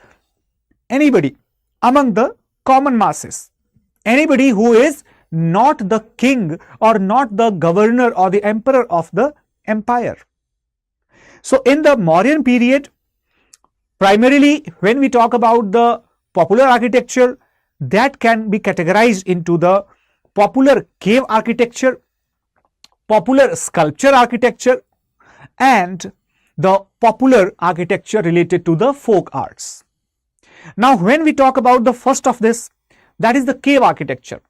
anybody among the common masses, anybody who is not the king or not the governor or the emperor of the empire. So in the Mauryan period, primarily when we talk about the popular architecture, that can be categorized into the popular cave architecture, popular sculpture architecture and the popular architecture related to the folk arts. Now when we talk about the first of this, that is the cave architecture.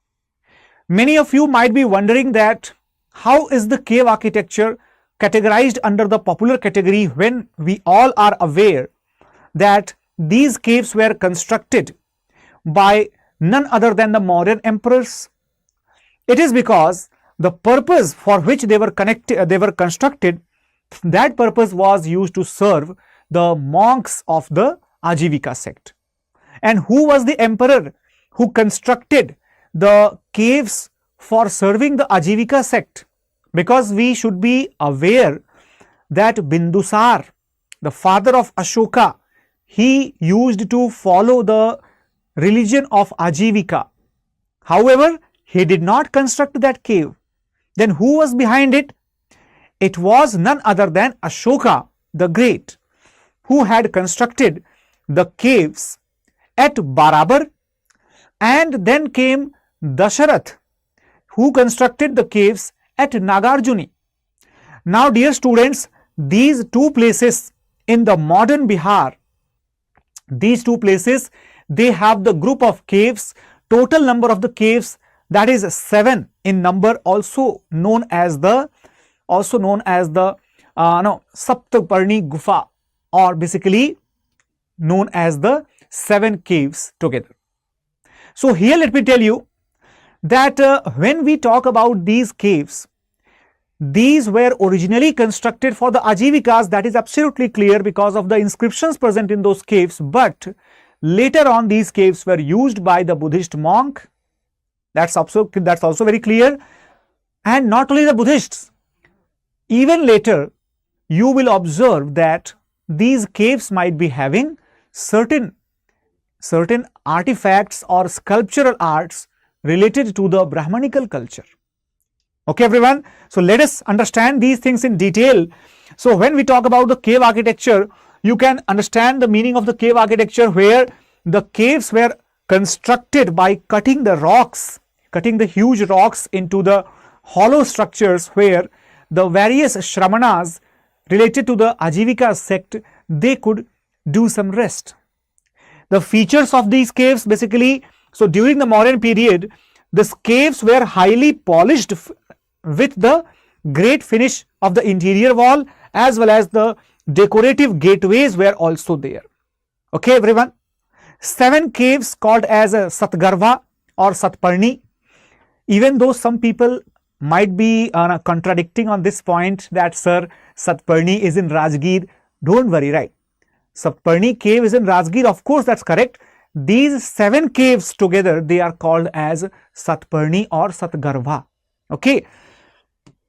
Many of you might be wondering that how is the cave architecture categorized under the popular category when we all are aware that these caves were constructed by none other than the Mauryan emperors. It is because the purpose for which they were constructed, that purpose was used to serve the monks of the Ajivika sect. And who was the emperor who constructed the caves for serving the Ajivika sect? Because we should be aware that Bindusar, the father of Ashoka, he used to follow the religion of Ajivika. However, he did not construct that cave. Then who was behind it? It was none other than Ashoka the Great. who had constructed the caves at Barabar, and then came Dasharath, who constructed the caves at Nagarjuni. Now, dear students, these two places in the modern Bihar, these two places, they have the group of caves. Total number of the caves, that is 7 in number, also known as the Saptaparni Gufa, or basically known as the 7 caves together. So here let me tell you that when we talk about these caves, these were originally constructed for the Ajivikas. That is absolutely clear because of the inscriptions present in those caves, but later on these caves were used by the Buddhist monk. That's also very clear. And not only the Buddhists, even later you will observe that these caves might be having certain artifacts or sculptural arts related to the Brahmanical culture. Okay, everyone. So let us understand these things in detail. So when we talk about the cave architecture, you can understand the meaning of the cave architecture, where the caves were constructed by cutting the rocks, cutting the huge rocks into the hollow structures, where the various Shramanas related to the Ajivika sect, they could do some rest. The features of these caves basically, so during the Mauryan period, the caves were highly polished with the great finish of the interior wall, as well as the decorative gateways were also there. Okay, everyone. 7 caves called as Satgarva or Satparni. Even though some people might be contradicting on this point that, sir, Satparni is in Rajgir. Don't worry, right? Satparni cave is in Rajgir, of course, that's correct. These 7 caves together, they are called as Satparni or Satgarva. Okay.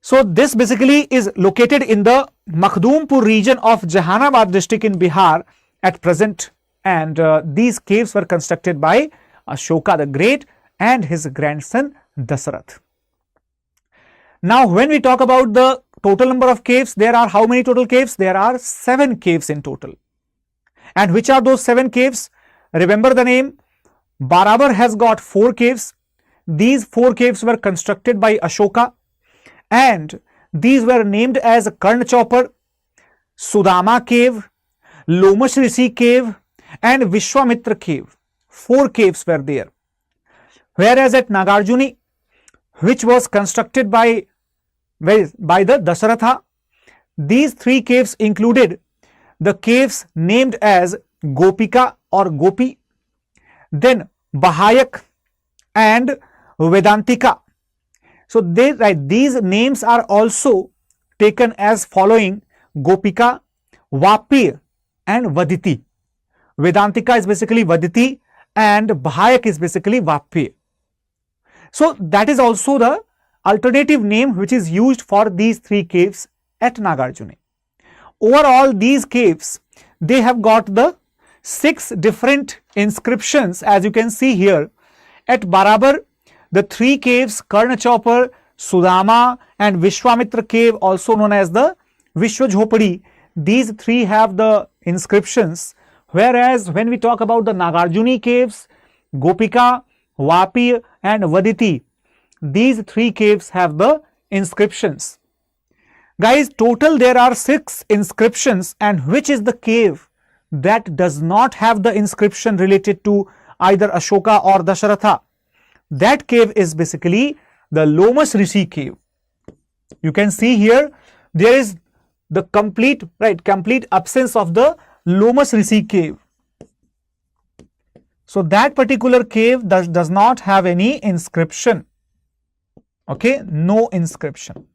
So this basically is located in the Makhdumpur region of Jahanabad district in Bihar at present, and these caves were constructed by Ashoka the Great and his grandson Dasarath. Now, when we talk about the total number of caves, there are how many total caves? There are 7 caves in total. And which are those 7 caves? Remember the name. Barabar has got 4 caves. These 4 caves were constructed by Ashoka, and these were named as Karna Chopper, Sudama cave, Lomash Rishi cave, and Vishwamitra cave. 4 caves were there. Whereas at Nagarjuni, which was constructed by the Dasharatha, these 3 caves included the caves named as Gopika or Gopi, then Bahayak and Vedantika. So these names are also taken as following: Gopika, Vapi and Vaditi. Vedantika is basically Vaditi and Bahayak is basically Vapi. So that is also the alternative name which is used for these 3 caves at Nagarjuni. Overall, these caves, they have got the 6 different inscriptions, as you can see here. At Barabar, the 3 caves, Karna Chopper, Sudama and Vishwamitra cave, also known as the Vishwajhopadi, these 3 have the inscriptions. Whereas when we talk about the Nagarjuni caves, Gopika, Vapi and Vaditi, these 3 caves have the inscriptions. Guys, total there are 6 inscriptions, and which is the cave that does not have the inscription related to either Ashoka or Dasharatha? That cave is basically the Lomas Rishi cave. You can see here there is the complete absence of the Lomas Rishi cave. So that particular cave does not have any inscription. Okay, no inscription.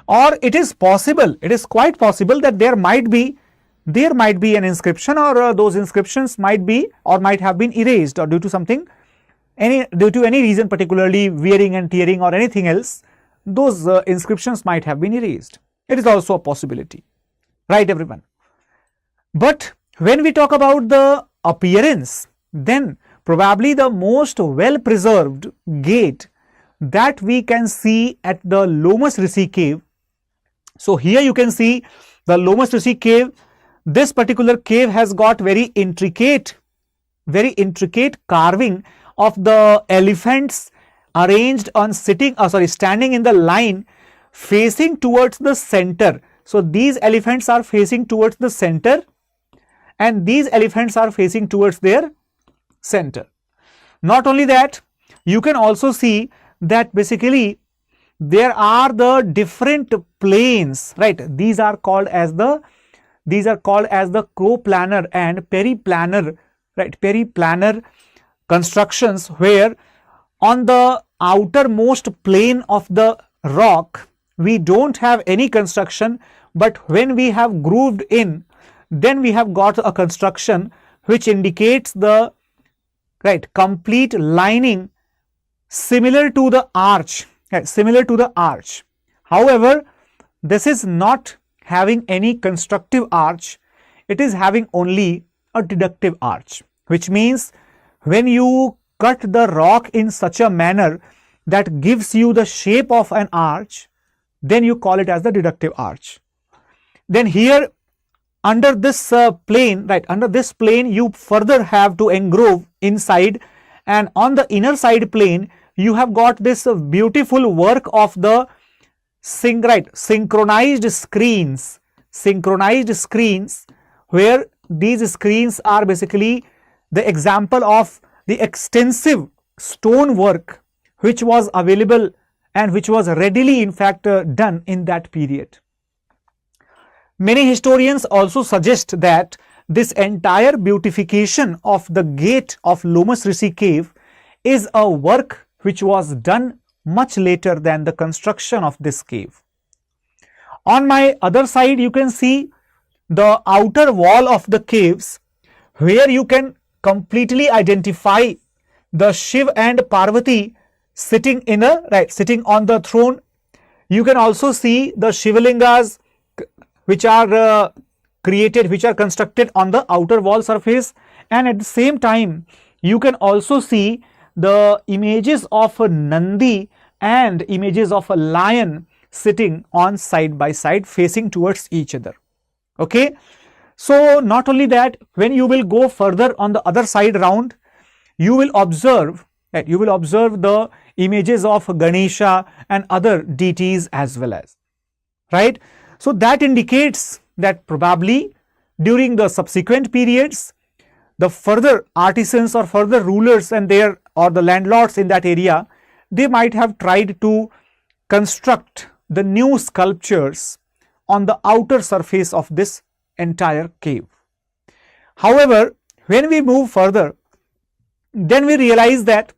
Or it is possible, it is quite possible that there might be an inscription, or those inscriptions might be or might have been erased, or due to any reason, particularly wearing and tearing or anything else, those inscriptions might have been erased. It is also a possibility, right, everyone? But when we talk about the appearance, then probably the most well preserved gate that we can see at the Lomas Rishi cave. So here you can see the Lomas Rishi cave, this particular cave has got very intricate carving of the elephants arranged on standing in the line facing towards the center. So these elephants are facing towards the center and these elephants are facing towards their center. Not only that, you can also see that basically there are the different planes, right? These are called as the coplanar and periplanar, right? Periplanar constructions, where on the outermost plane of the rock we don't have any construction, but when we have grooved in, then we have got a construction which indicates the complete lining similar to the arch, However, this is not having any constructive arch, it is having only a deductive arch, which means when you cut the rock in such a manner that gives you the shape of an arch, then you call it as the deductive arch. Then here under this plane, under this plane you further have to engrove inside, and on the inner side plane you have got this beautiful work of the synchronized screens, where these screens are basically the example of the extensive stone work which was available and which was readily in fact done in that period. Many historians also suggest that this entire beautification of the gate of Lomas Rishi cave is a work which was done much later than the construction of this cave. On my other side you can see the outer wall of the caves, where you can completely identify the Shiv and Parvati sitting on the throne. You can also see the Shivalingas which are constructed on the outer wall surface, and at the same time you can also see the images of a Nandi and images of a lion sitting on side by side facing towards each other. Okay, so not only that, when you will go further on the other side round, you will observe the images of Ganesha and other deities as well as, right? So that indicates that probably during the subsequent periods, the further artisans or further rulers and the landlords in that area, they might have tried to construct the new sculptures on the outer surface of this entire cave. However, when we move further, then we realize that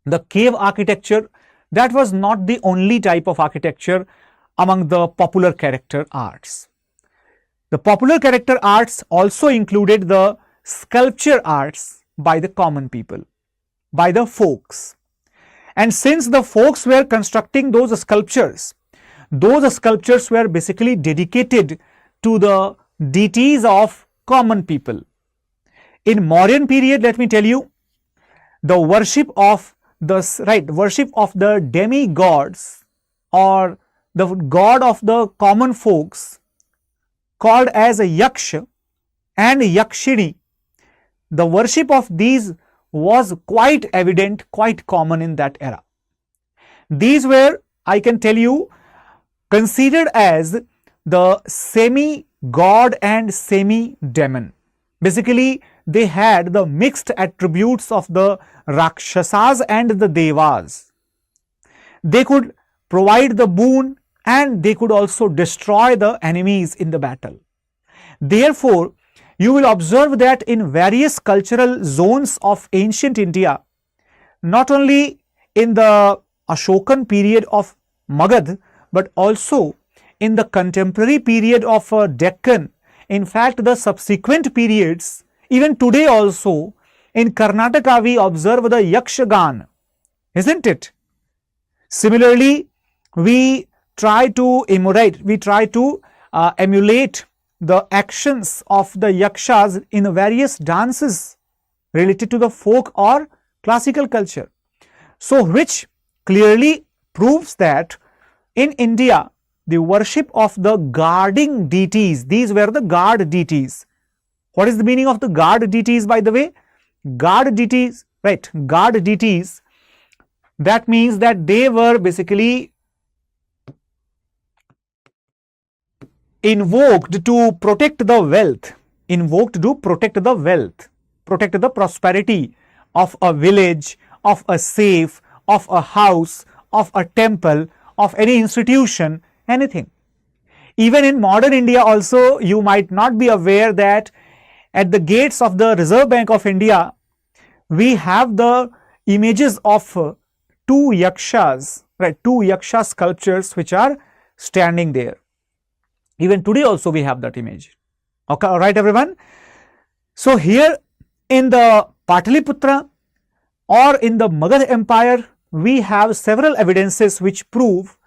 the cave architecture, that was not the only type of architecture among the popular character arts. The popular character arts also included the sculpture arts by the common people, by the folks. And since the folks were constructing those sculptures were basically dedicated to the deities of common people. In Mauryan period, let me tell you, the worship of the demigods or the god of the common folks called as Yaksha and Yakshini, the worship of these was quite evident, quite common in that era. These were, I can tell you, considered as the semi-god and semi-demon. Basically, they had the mixed attributes of the Rakshasas and the Devas. They could provide the boon and they could also destroy the enemies in the battle. Therefore, you will observe that in various cultural zones of ancient India, not only in the Ashokan period of Magad, but also in the contemporary period of Deccan, in fact the subsequent periods, even today also, in Karnataka we observe the Yakshagan, isn't it? Similarly, we try to emulate the actions of the Yakshas in various dances related to the folk or classical culture. So, which clearly proves that in India the worship of the guarding deities. These were the guard deities. What is the meaning of the guard deities, by the way? Guard deities, right? Guard deities, that means that they were basically invoked to protect the wealth, protect the prosperity of a village, of a safe, of a house, of a temple, of any institution, anything. Even in modern India also, you might not be aware that at the gates of the Reserve Bank of India, we have the images of two yakshas, right? Two yaksha sculptures which are standing there. Even today also we have that image. Okay, all right, everyone. So here in the Pataliputra or in the Magad Empire, we have several evidences which prove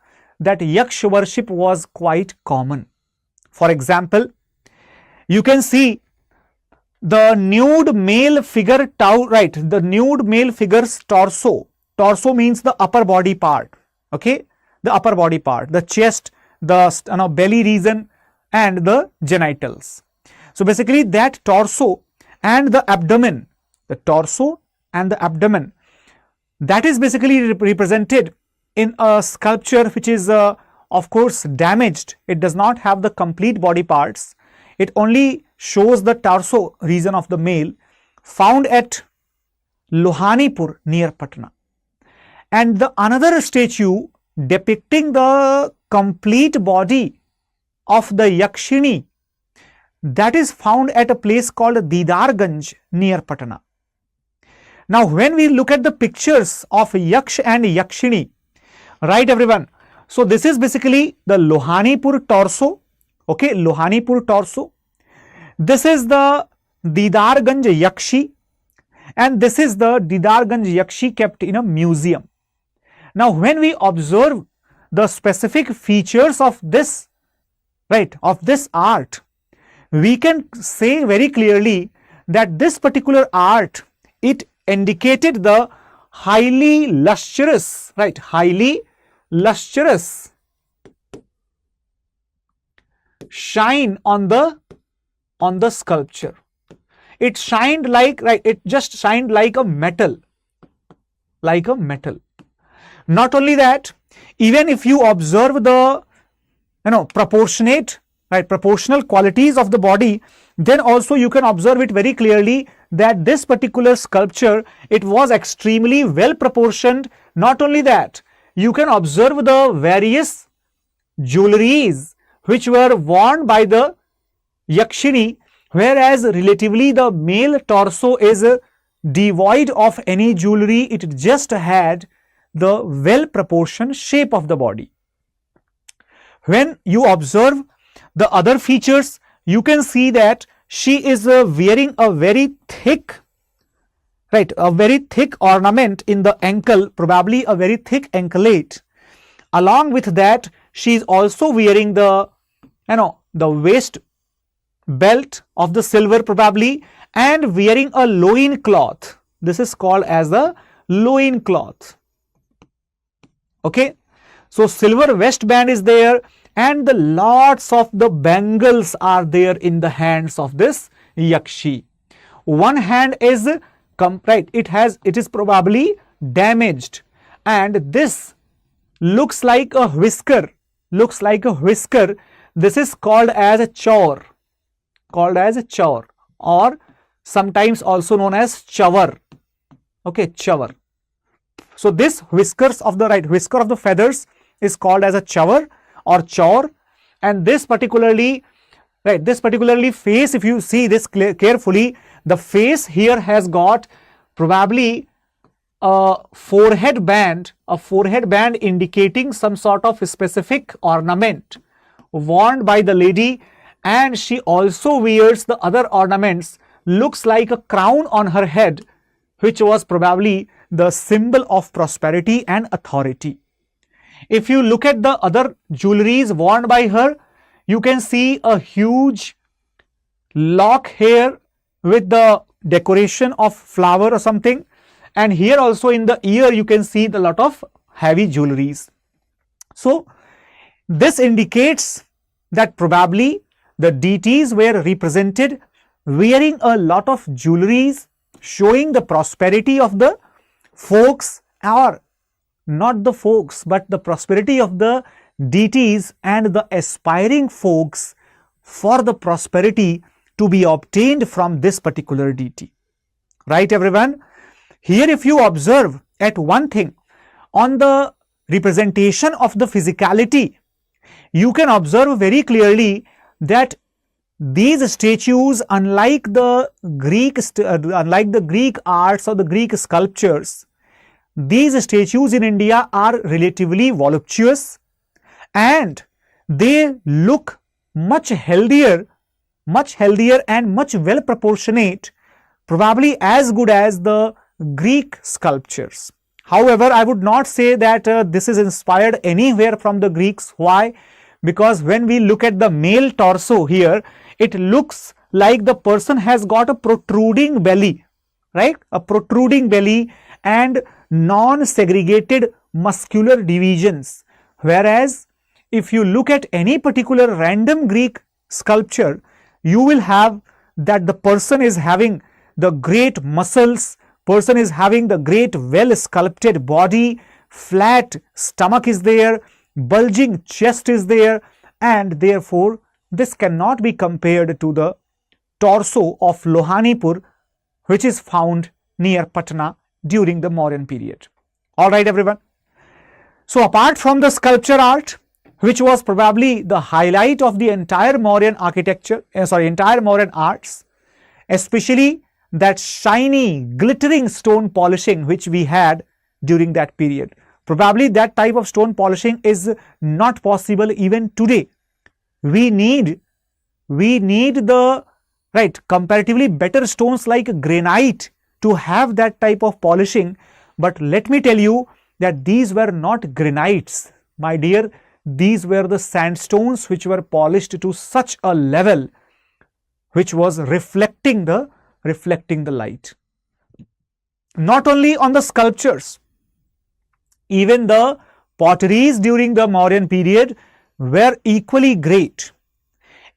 that Yaksha worship was quite common. For example, you can see the nude male figure, the nude male figure's torso. Torso means the upper body part, okay? The upper body part, the chest, the belly region and the genitals. So basically that torso and the abdomen, the torso and the abdomen, that is basically represented in a sculpture which is of course damaged. It does not have the complete body parts. It only shows the torso region of the male, found at Lohanipur near Patna. And the another statue depicting the complete body of the Yakshini, that is found at a place called Didarganj near Patna. Now when we look at the pictures of Yaksha and Yakshini, right everyone, so this is basically the Lohanipur torso, okay, Lohanipur torso. This is the Didarganj Yakshi and this is the Didarganj Yakshi kept in a museum. Now when we observe the specific features of this, right, of this art, we can say very clearly that this particular art, it indicated the highly lustrous, right, highly lustrous shine on the sculpture. It shined like, right, it just shined like a metal, like a metal. Not only that, even if you observe the proportionate, right, proportional qualities of the body, then also you can observe it very clearly that this particular sculpture, it was extremely well proportioned. Not only that, you can observe the various jewelries which were worn by the Yakshini, whereas relatively the male torso is devoid of any jewelry. It just had the well proportioned shape of the body. When you observe the other features, you can see that she is wearing a very thick, right, a very thick ornament in the ankle, probably a very thick anklet. Along with that, she is also wearing the waist belt of the silver probably, and wearing a loin cloth. This is called as a loin cloth. Okay, so silver waistband is there, and the lots of the bangles are there in the hands of this Yakshi. One hand is it is probably damaged, and this looks like a whisker, This is called as a chaur, or sometimes also known as chavar. Okay, chavar. So this whisker of the feathers is called as a chavar or chaur, and this particularly face, if you see this carefully, the face here has got probably a forehead band indicating some sort of specific ornament worn by the lady, and she also wears the other ornaments, looks like a crown on her head, which was probably the symbol of prosperity and authority. If you look at the other jewelries worn by her, you can see a huge lock here with the decoration of flower or something, and here also in the ear you can see the lot of heavy jewelries. So This indicates that probably the deities were represented wearing a lot of jewelries, showing the prosperity of the folks, or not the folks, but the prosperity of the deities and the aspiring folks for the prosperity to be obtained from this particular deity. Right, everyone? Here, if you observe at one thing on the representation of the physicality, you can observe very clearly that these statues, unlike the Greek arts or the Greek sculptures, these statues in India are relatively voluptuous and they look much healthier and much well proportionate, probably as good as the Greek sculptures. However, I would not say that this is inspired anywhere from the Greeks. Why? Because when we look at the male torso here, it looks like the person has got a protruding belly, right? A protruding belly and non-segregated muscular divisions. Whereas, if you look at any particular random Greek sculpture, you will have that the person is having the great muscles, person is having the great well sculpted body, flat stomach is there, bulging chest is there, and therefore this cannot be compared to the torso of Lohanipur, which is found near Patna during the Mauryan period. Alright, everyone. So apart from the sculpture art, which was probably the highlight of the entire Mauryan architecture, entire Mauryan arts, especially that shiny, glittering stone polishing which we had during that period. Probably that type of stone polishing is not possible even today. We need the comparatively better stones like granite to have that type of polishing. But let me tell you that these were not granites, my dear. These were the sandstones which were polished to such a level which was reflecting the light. Not only on the sculptures, even the potteries during the Mauryan period were equally great.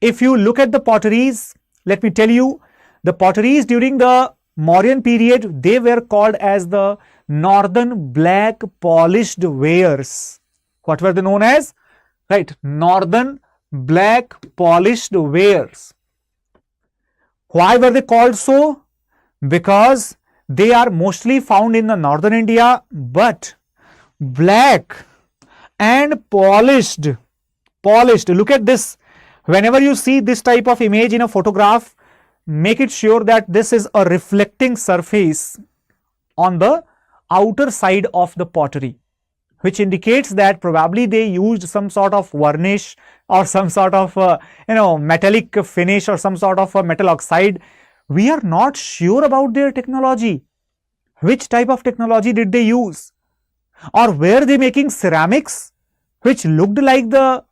If you look at the potteries, let me tell you, the potteries during the Mauryan period, they were called as the northern black polished wares. What were they known as? Right, northern black polished wares. Why were they called so? Because they are mostly found in the northern India, but black and polished. Look at this. Whenever you see this type of image in a photograph, make it sure that this is a reflecting surface on the outer side of the pottery, which indicates that probably they used some sort of varnish or some sort of metallic finish or some sort of metal oxide. We are not sure about their technology. Which type of technology did they use? Or were they making ceramics which looked like the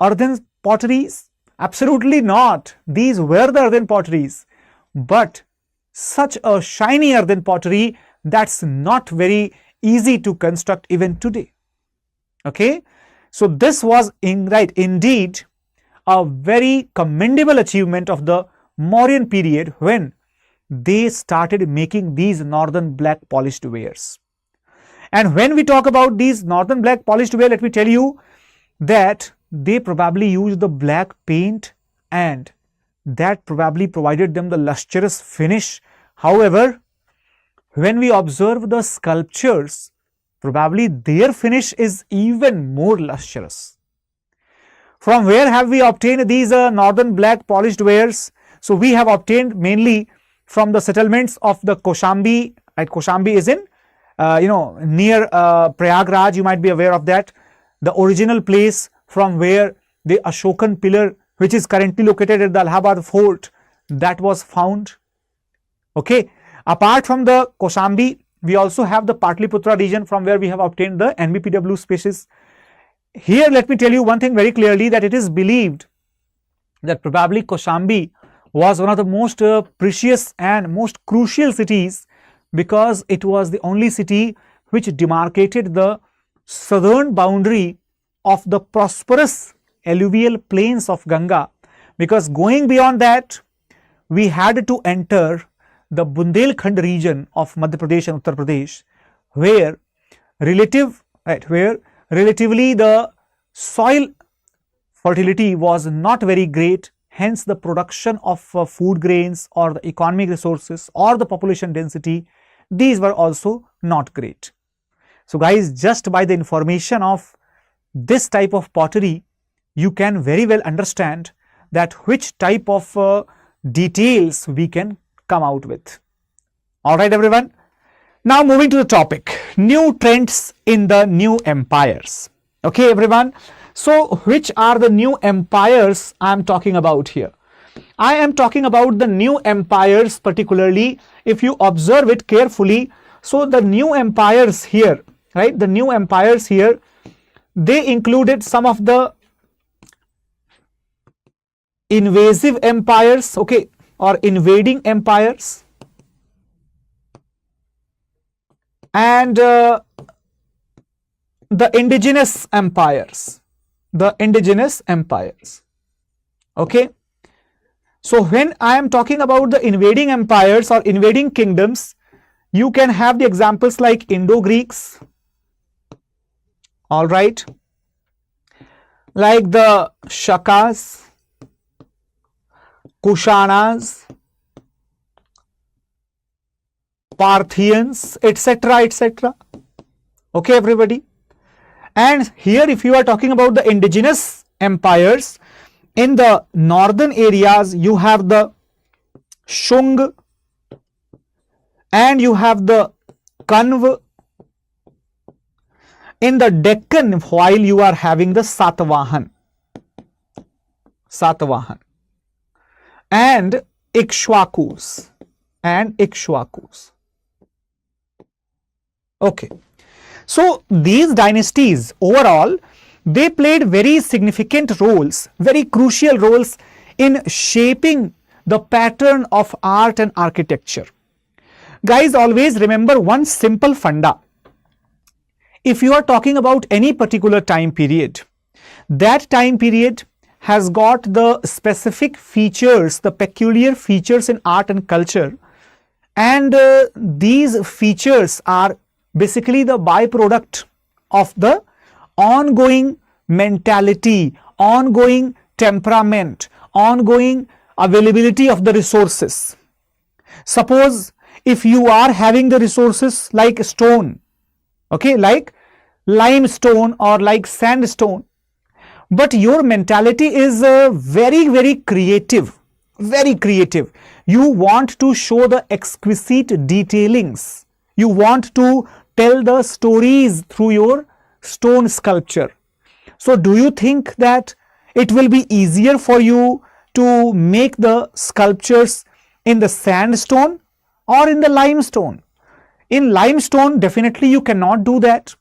earthen potteries? Absolutely not. These were the earthen potteries. But such a shiny earthen pottery, that's not very easy to construct even today. Okay, so this was indeed a very commendable achievement of the Mauryan period when they started making these northern black polished wares. And when we talk about these northern black polished ware, let me tell you that they probably used the black paint and that probably provided them the lustrous finish. However, when we observe the sculptures, probably their finish is even more lustrous. From where have we obtained these northern black polished wares? So we have obtained mainly from the settlements of the Kaushambi. Right, Kaushambi is in near Prayagraj. You might be aware of that. The original place from where the Ashokan pillar, which is currently located at the Allahabad fort, that was found. Okay. Apart from the Kaushambi, we also have the Patliputra region from where we have obtained the NBPW species. Here, let me tell you one thing very clearly, that it is believed that probably Kaushambi was one of the most precious and most crucial cities because it was the only city which demarcated the southern boundary of the prosperous alluvial plains of Ganga, because going beyond that, we had to enter the Bundelkhand region of Madhya Pradesh and Uttar Pradesh, where relatively the soil fertility was not very great, hence the production of food grains or the economic resources or the population density, these were also not great. So guys, just by the information of this type of pottery, you can very well understand that which type of details we can come out with. Alright everyone, now moving to the topic, new trends in the new empires. Okay everyone, so which are the new empires I am talking about here? I am talking about the new empires, particularly if you observe it carefully. So the new empires here, right, the new empires here, they included some of the invasive empires, okay, or invading empires, and the indigenous empires, okay. So when I am talking about the invading empires or invading kingdoms, you can have the examples like Indo-Greeks, all right, like the Shakas, Kushanas, Parthians, etc., etc. Okay everybody. And here if you are talking about the indigenous empires, in the northern areas you have the Shung and you have the Kanv. In the Deccan, while you are having the Satavahan and Ikshwakus Okay, so these dynasties overall, they played very significant roles, very crucial roles in shaping the pattern of art and architecture. Guys, always remember one simple funda. If you are talking about any particular time period, that time period has got the specific features, the peculiar features in art and culture, and these features are basically the byproduct of the ongoing mentality, ongoing temperament, ongoing availability of the resources. Suppose if you are having the resources like stone, okay, like limestone or like sandstone, but your mentality is very creative, you want to show the exquisite detailings, you want to tell the stories through your stone sculpture. So do you think that it will be easier for you to make the sculptures in the sandstone or in the limestone? In limestone, definitely you cannot do that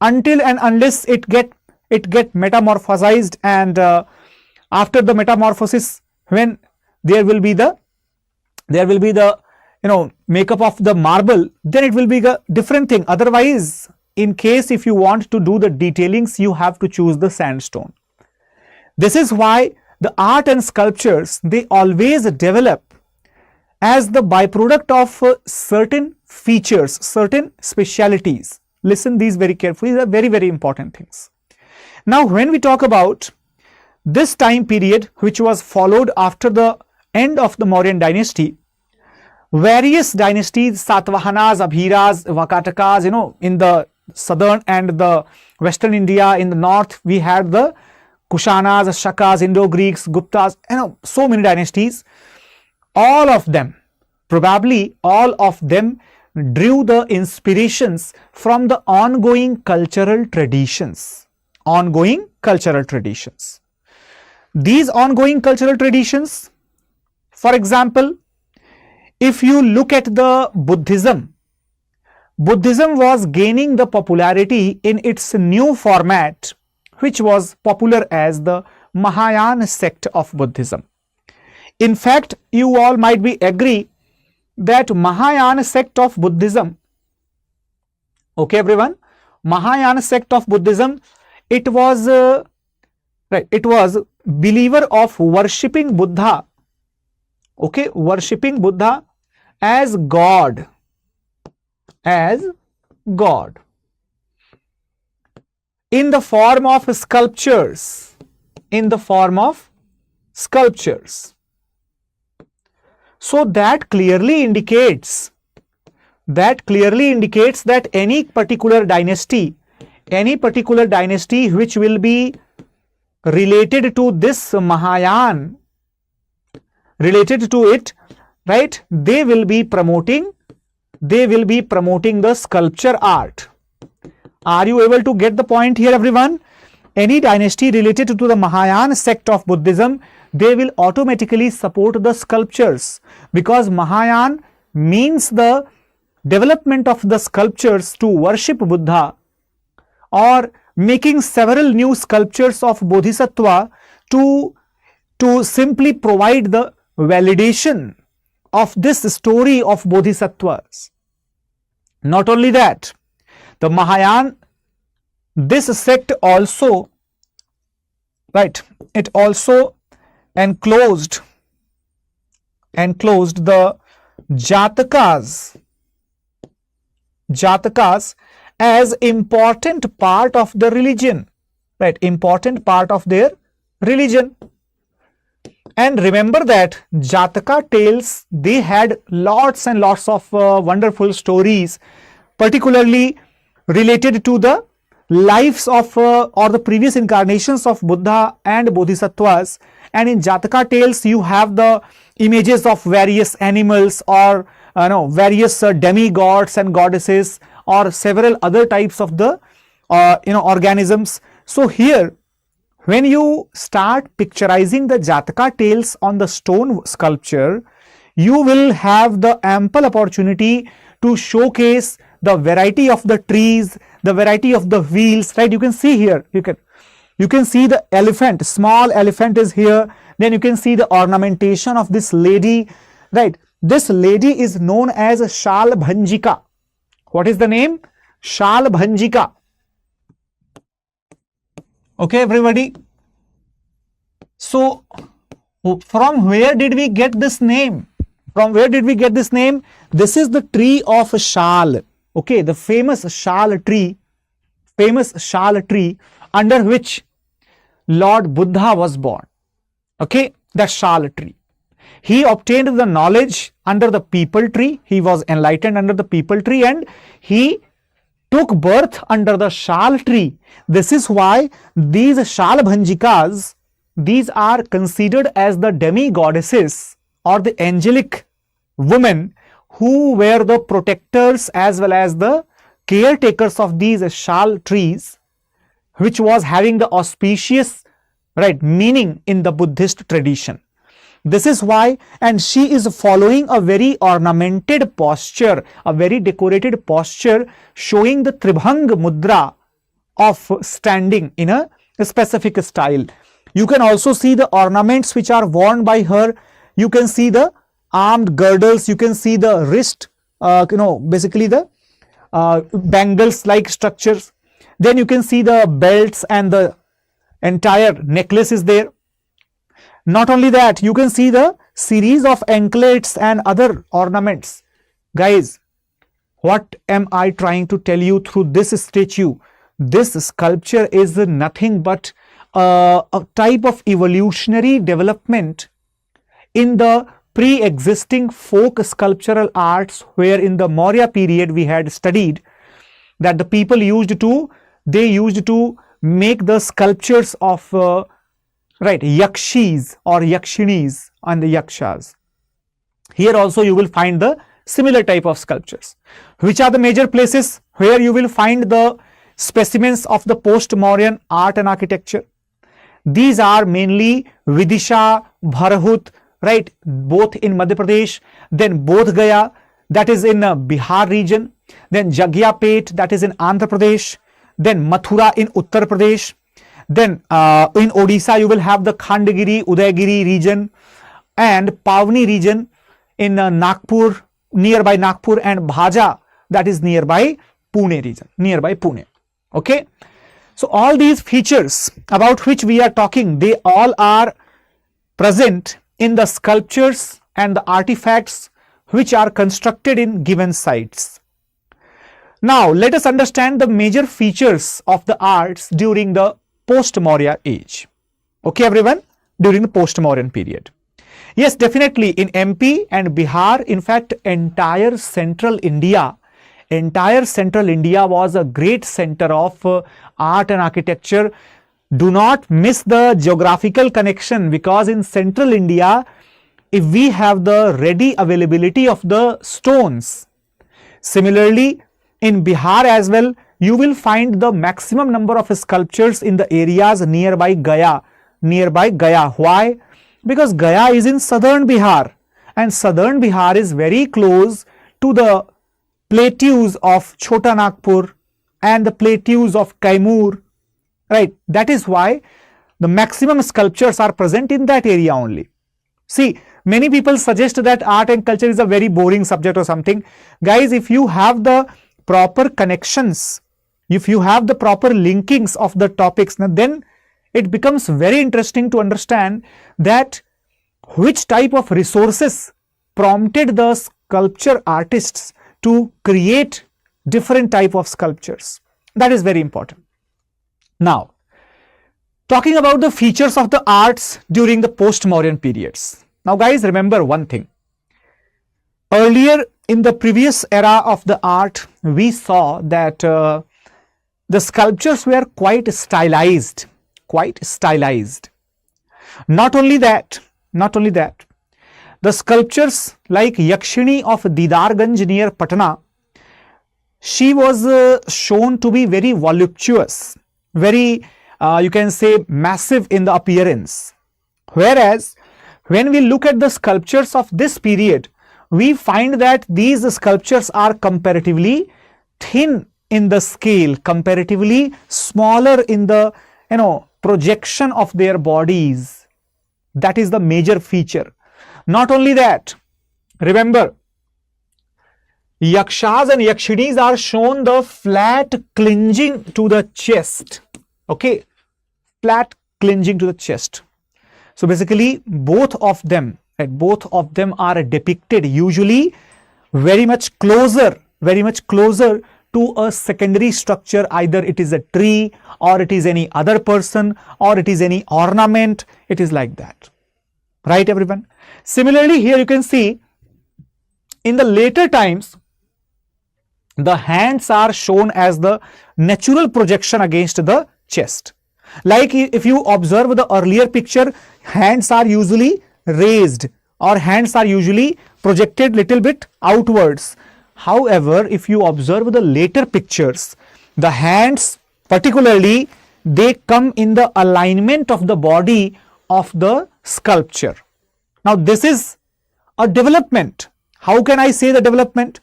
until and unless it get metamorphosized, and after the metamorphosis, when there will be the makeup of the marble, then it will be a different thing. Otherwise, in case if you want to do the detailings, you have to choose the sandstone. This is why the art and sculptures, they always develop as the byproduct of certain features, certain specialities. Listen these very carefully, these are very important things. Now when we talk about this time period which was followed after the end of the Mauryan dynasty, various dynasties, Satavahanas, Abhiras, Vakatakas, in the southern and the western India, in the north we had the Kushanas, Shakas, Indo-Greeks, Guptas, so many dynasties. All of them, probably all of them, drew the inspirations from the ongoing cultural traditions. These ongoing cultural traditions, for example, if you look at the Buddhism was gaining the popularity in its new format, which was popular as the Mahayana sect of Buddhism. In fact, you all might be agree that Mahayana sect of Buddhism, okay everyone, Mahayana sect of Buddhism It was it was believer of worshipping Buddha, okay, worshipping Buddha as God, as God, in the form of sculptures, in the form of sculptures. So that clearly indicates that any particular dynasty which will be related to this Mahayana, related to it, right, they will be promoting the sculpture art. Are you able to get the point here, everyone? Any dynasty related to the Mahayana sect of Buddhism, they will automatically support the sculptures, because Mahayana means the development of the sculptures to worship Buddha, or making several new sculptures of Bodhisattva to simply provide the validation of this story of Bodhisattvas. Not only that, the Mahayana, this sect also, right, it also enclosed the Jatakas as important part of the religion, right, important part of their religion. And remember that Jataka tales, they had lots and lots of wonderful stories, particularly related to the lives of or the previous incarnations of Buddha and Bodhisattvas. And in Jataka tales, you have the images of various animals, or various demigods and goddesses, or several other types of the organisms. So here, when you start picturizing the Jataka tales on the stone sculpture, you will have the ample opportunity to showcase the variety of the trees, the variety of the wheels, right? You can see here, you can see the elephant, small elephant is here. Then you can see the ornamentation of this lady, right? This lady is known as Shal Bhanjika. What is the name? Shal Bhanjika. Okay, everybody. So, from where did we get this name? From where did we get this name? This is the tree of Shal. Okay, the famous Shal tree under which Lord Buddha was born. Okay, the Shal tree. He obtained the knowledge under the peepal tree. He was enlightened under the peepal tree, and he took birth under the Shal tree. This is why these Shal Bhanjikas, these are considered as the demi-goddesses or the angelic women who were the protectors as well as the caretakers of these Shal trees, which was having the auspicious, right, meaning in the Buddhist tradition. This is why, and she is following a very ornamented posture, a very decorated posture, showing the Tribhang Mudra of standing in a specific style. You can also see the ornaments which are worn by her. You can see the armed girdles, you can see the wrist, basically the bangles like structures. Then you can see the belts and the entire necklace is there. Not only that, you can see the series of anklets and other ornaments. Guys, what am I trying to tell you through this statue? This sculpture is nothing but a type of evolutionary development in the pre-existing folk sculptural arts, where in the Maurya period we had studied that the people used to make the sculptures of Yakshis or Yakshinis and the Yakshas. Here also you will find the similar type of sculptures. Which are the major places where you will find the specimens of the post-Mauryan art and architecture? These are mainly Vidisha, Bharhut, right, both in Madhya Pradesh, then Bodh Gaya, that is in Bihar region, then Jagyapet, that is in Andhra Pradesh, then Mathura in Uttar Pradesh, then in Odisha you will have the Khandagiri, Udaygiri region, and Pavni region in Nagpur, nearby Nagpur, and Bhaja, that is nearby Pune region, nearby Pune. Okay, So all these features about which we are talking, they all are present in the sculptures and the artifacts which are constructed in given sites. Now let us understand the major features of the arts during the post-Maurya age. Okay everyone, during the post-Mauryan period. Yes, definitely in MP and Bihar, in fact entire central India was a great center of art and architecture. Do not miss the geographical connection, because in central India, if we have the ready availability of the stones, similarly in Bihar as well, you will find the maximum number of sculptures in the areas nearby Gaya. Why? Because Gaya is in southern Bihar, and southern Bihar is very close to the plateaus of Chota Nagpur and the plateaus of Kaimur, right? That is why the maximum sculptures are present in that area only. See, many people suggest that art and culture is a very boring subject or something. Guys, if you have the proper connections, if you have the proper linkings of the topics, then it becomes very interesting to understand that which type of resources prompted the sculpture artists to create different type of sculptures. That is very important. Now, talking about the features of the arts during the post-Mauryan periods. Now guys, remember one thing. Earlier in the previous era of the art, we saw that the sculptures were quite stylized. Not only that, the sculptures like Yakshini of Didarganj near Patna, she was shown to be very voluptuous, very you can say massive in the appearance. Whereas when we look at the sculptures of this period, we find that these sculptures are comparatively thin in the scale, comparatively smaller in the projection of their bodies. That is the major feature. Not only that, remember, Yakshas and Yakshinis are shown the flat clinging to the chest. Okay, flat clinging to the chest. So basically both of them are depicted usually very much closer to a secondary structure. Either it is a tree, or it is any other person, or it is any ornament. It is like that, right everyone? Similarly, here you can see in the later times, the hands are shown as the natural projection against the chest. Like if you observe the earlier picture, hands are usually raised, or hands are usually projected little bit outwards. However, if you observe the later pictures, the hands particularly, they come in the alignment of the body of the sculpture. Now this is a development. How can I say the development?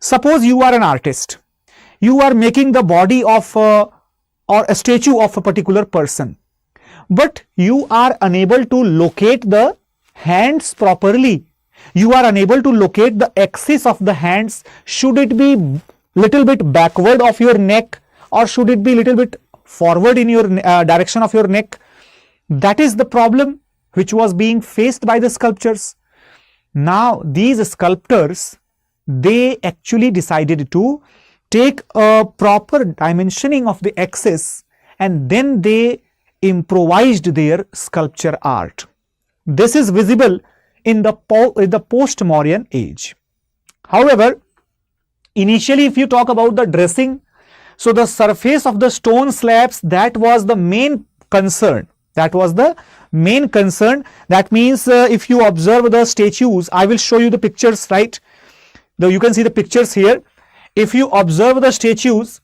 Suppose you are an artist, you are making the body of or a statue of a particular person, but you are unable to locate the hands properly. You are unable to locate the axis of the hands. Should it be little bit backward of your neck, or should it be little bit forward in your direction of your neck? That is the problem which was being faced by the sculptors. Now these sculptors, they actually decided to take a proper dimensioning of the axis, and then they improvised their sculpture art. This is visible in the post-Mauryan age. However, initially if you talk about the dressing, so the surface of the stone slabs, that was the main concern. That means if you observe the statues, I will show you the pictures, right? Though you can see the pictures here. If you observe the statues,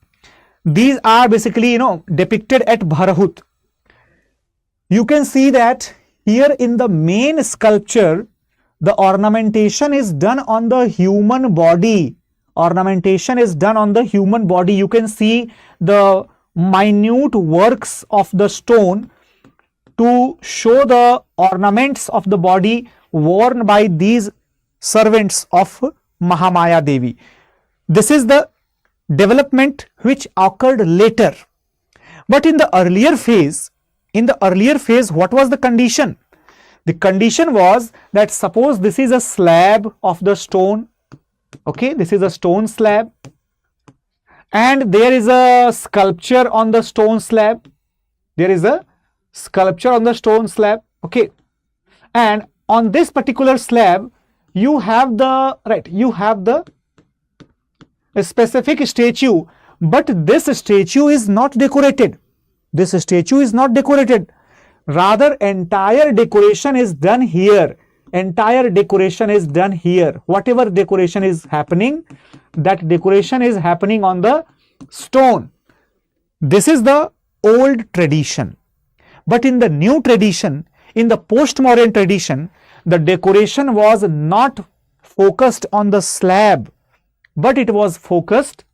these are basically depicted at Bharahut. You can see that here in the main sculpture, the ornamentation is done on the human body. You can see the minute works of the stone to show the ornaments of the body worn by these servants of Mahamaya Devi. This is the development which occurred later. But in the earlier phase, what was the condition? The condition was that suppose this is a slab of the stone, okay, this is a stone slab, and there is a sculpture on the stone slab. There is a sculpture on the stone slab, okay, and on this particular slab you have the a specific statue, but this statue is not decorated. This statue is not decorated. Rather, entire decoration is done here. Entire decoration is done here. Whatever decoration is happening, that decoration is happening on the stone. This is the old tradition. But in the new tradition, in the post-Mauryan tradition, the decoration was not focused on the slab, but it was focused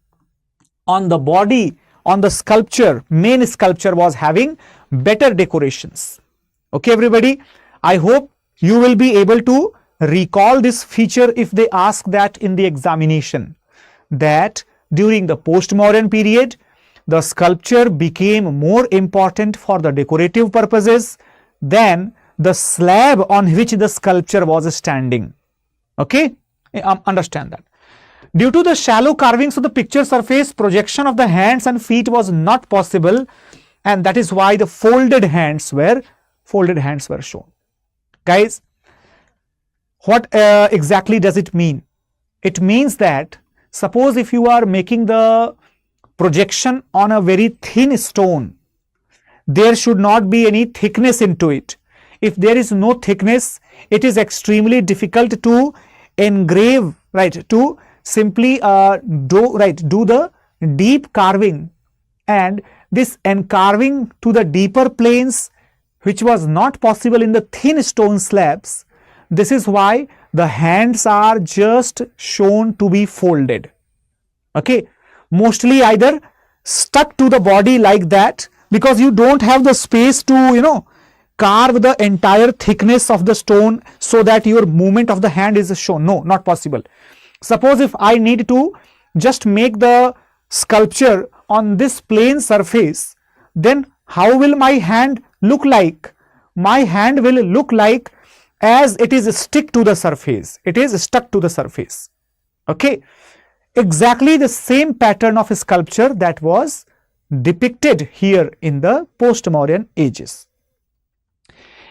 on the body, on the sculpture. Main sculpture was having better decorations. Okay, everybody, I hope you will be able to recall this feature if they ask that in the examination, that during the post-Mauryan period, the sculpture became more important for the decorative purposes than the slab on which the sculpture was standing. Okay, understand that. Due to the shallow carvings of the picture surface, projection of the hands and feet was not possible, and that is why the folded hands were shown. Guys, what exactly does it mean? It means that suppose if you are making the projection on a very thin stone, there should not be any thickness into it. If there is no thickness, it is extremely difficult to engrave, right, to simply do the deep carving, and this encarving to the deeper planes, which was not possible in the thin stone slabs. This is why the hands are just shown to be folded. Okay, mostly either stuck to the body like that, because you don't have the space to carve the entire thickness of the stone so that your movement of the hand is shown. No, not possible. Suppose if I need to just make the sculpture on this plain surface, then how will my hand look like? My hand will look like as it is stick to the surface. It is stuck to the surface. Okay, exactly the same pattern of sculpture that was depicted here in the post-Mauryan ages.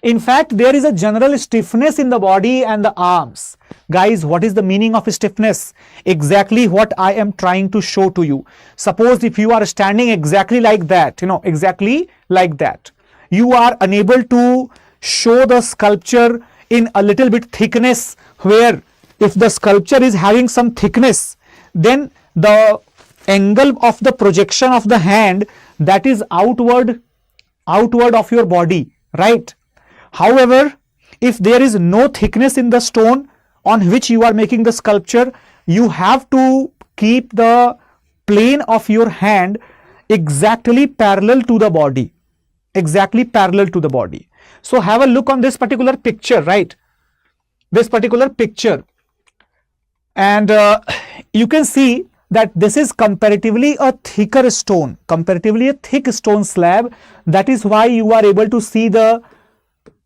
In fact, there is a general stiffness in the body and the arms. Guys, what is the meaning of stiffness? Exactly what I am trying to show to you. Suppose if you are standing exactly like that, exactly like that, you are unable to show the sculpture in a little bit thickness, where if the sculpture is having some thickness, then the angle of the projection of the hand, that is outward of your body, right? However, if there is no thickness in the stone on which you are making the sculpture, you have to keep the plane of your hand exactly parallel to the body. Exactly parallel to the body. So have a look on this particular picture, right? This particular picture. And you can see that this is comparatively a thicker stone, comparatively a thick stone slab. That is why you are able to see the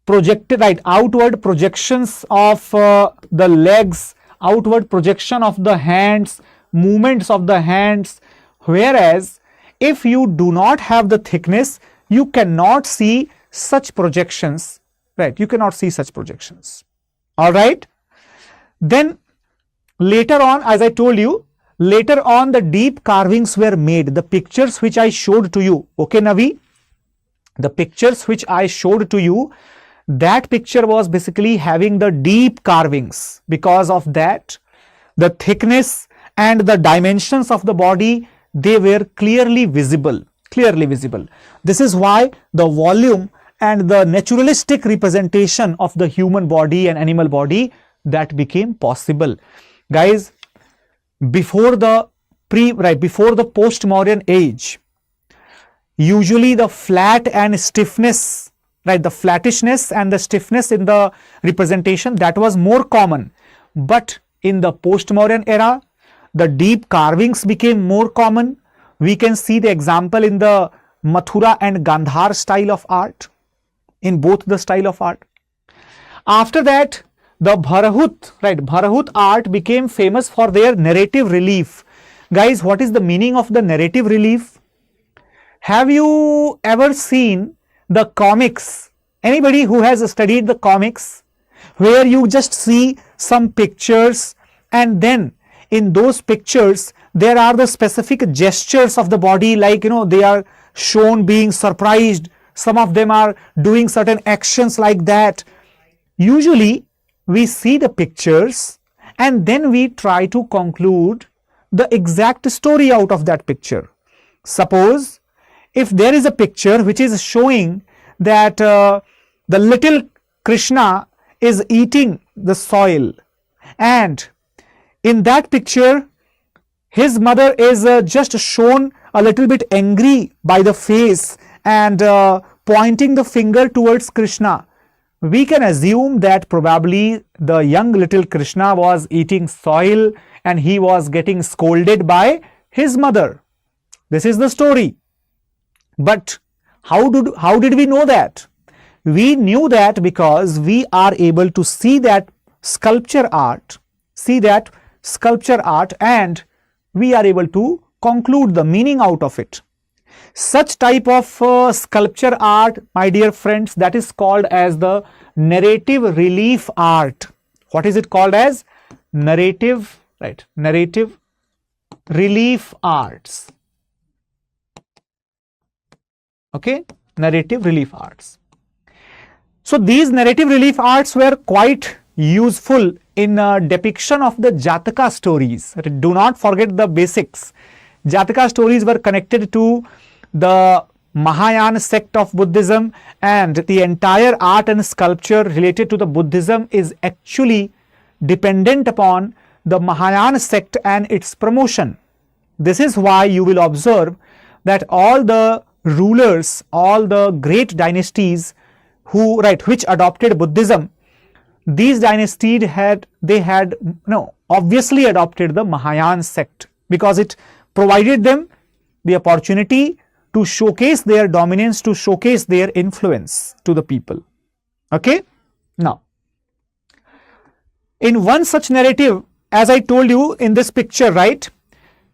projected, right, outward projections of the legs, outward projection of the hands, movements of the hands. Whereas if you do not have the thickness, you cannot see such projections, right? You cannot see such projections. All right. Then later on, as I told you, later on the deep carvings were made. The pictures which I showed to you, okay, Navi, the pictures which I showed to you, that picture was basically having the deep carvings. Because of that, the thickness and the dimensions of the body, they were clearly visible. This is why the volume and the naturalistic representation of the human body and animal body, that became possible. Guys, before the post-Mauryan age, usually the flat and stiffness, right, the flattishness and the stiffness in the representation, that was more common. But in the post-Mauryan era, the deep carvings became more common. We can see the example in the Mathura and Gandhara style of art, in both the style of art. After that, the Bharahut, right, Bharahut art became famous for their narrative relief. Guys, what is the meaning of the narrative relief? Have you ever seen the comics? Anybody who has studied the comics, where you just see some pictures and then in those pictures there are the specific gestures of the body, like they are shown being surprised, some of them are doing certain actions like that. Usually we see the pictures and then we try to conclude the exact story out of that picture. Suppose if there is a picture which is showing that the little Krishna is eating the soil, and in that picture his mother is just shown a little bit angry by the face and pointing the finger towards Krishna, we can assume that probably the young little Krishna was eating soil and he was getting scolded by his mother. This is the story. But how did we know that? We knew that because we are able to see that sculpture art, and we are able to conclude the meaning out of it. Such type of sculpture art, my dear friends, that is called as the narrative relief art. What is it called as? Narrative, right? Narrative relief arts. Okay, narrative relief arts. So these narrative relief arts were quite useful in depiction of the Jataka stories. Do not forget the basics. Jataka stories were connected to the Mahayana sect of Buddhism, and the entire art and sculpture related to the Buddhism is actually dependent upon the Mahayana sect and its promotion. This is why you will observe that all the rulers, all the great dynasties which adopted Buddhism, these dynasties obviously adopted the Mahayana sect because it provided them the opportunity to showcase their dominance, to showcase their influence to the people. Okay? Now, in one such narrative, as I told you in this picture, right?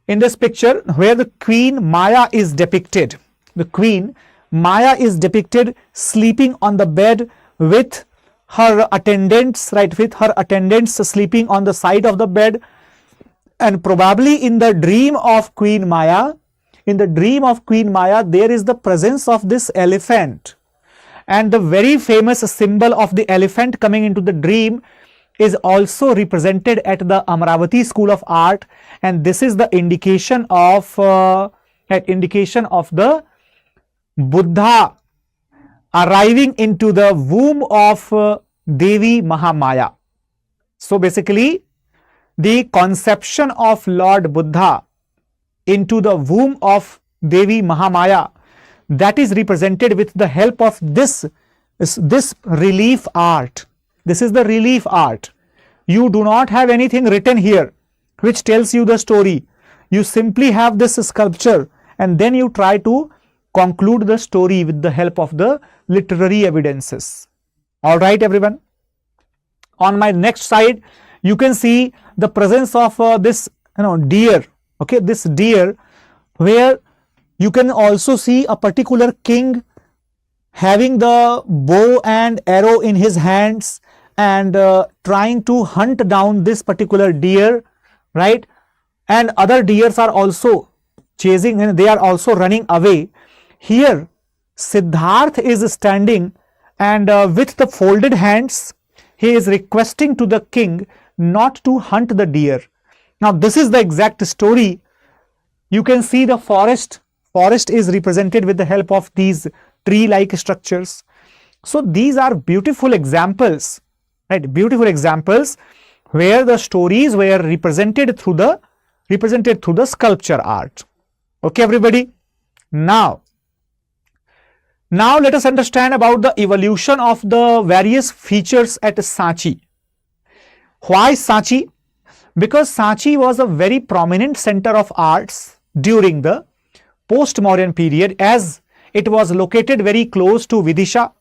In this picture where the Queen Maya is depicted, the Queen Maya is depicted sleeping on the bed with her attendants, right? With her attendants sleeping on the side of the bed, and probably in the dream of Queen Maya, there is the presence of this elephant, and the very famous symbol of the elephant coming into the dream is also represented at the Amaravati School of Art, and this is the indication of the Buddha arriving into the womb of Devi Mahamaya. So basically, the conception of Lord Buddha into the womb of Devi Mahamaya, that is represented with the help of this relief art. This is the relief art. You do not have anything written here which tells you the story. You simply have this sculpture and then you try to conclude the story with the help of the literary evidences. All right, everyone. On my next slide, you can see the presence of this deer. Okay, this deer, where you can also see a particular king having the bow and arrow in his hands and trying to hunt down this particular deer, right? And other deers are also chasing and they are also running away. Here Siddharth is standing and with the folded hands he is requesting to the king not to hunt the deer. Now this is the exact story. You can see the forest is represented with the help of these tree-like structures. So these are beautiful examples, right? Beautiful examples where the stories were represented through the sculpture art. Okay, everybody. Now let us understand about the evolution of the various features at Sanchi. Why Sanchi? Because Sanchi was a very prominent center of arts during the post-Mauryan period, as It was located very close to Vidisha,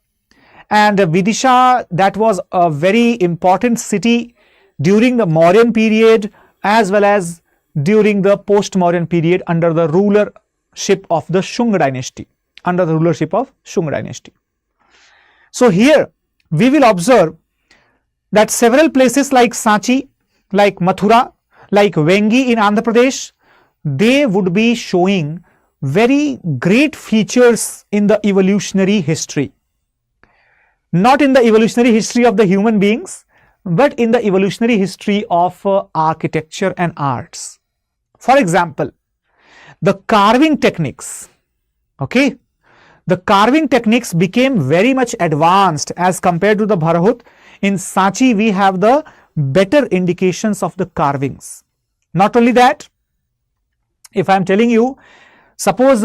and Vidisha, that was a very important city during the Mauryan period as well as during the post-Mauryan period under the rulership of the Shung dynasty, under the rulership of Shung dynasty. So here we will observe that several places like Sanchi, like Mathura, like Vengi in Andhra Pradesh, they would be showing very great features in the evolutionary history. Not in the evolutionary history of the human beings, but in the evolutionary history of architecture and arts. For example, the carving techniques, okay, the carving techniques became very much advanced as compared to the Bharahut. In Sanchi, we have the better indications of the carvings. Not only that, if I am telling you, suppose,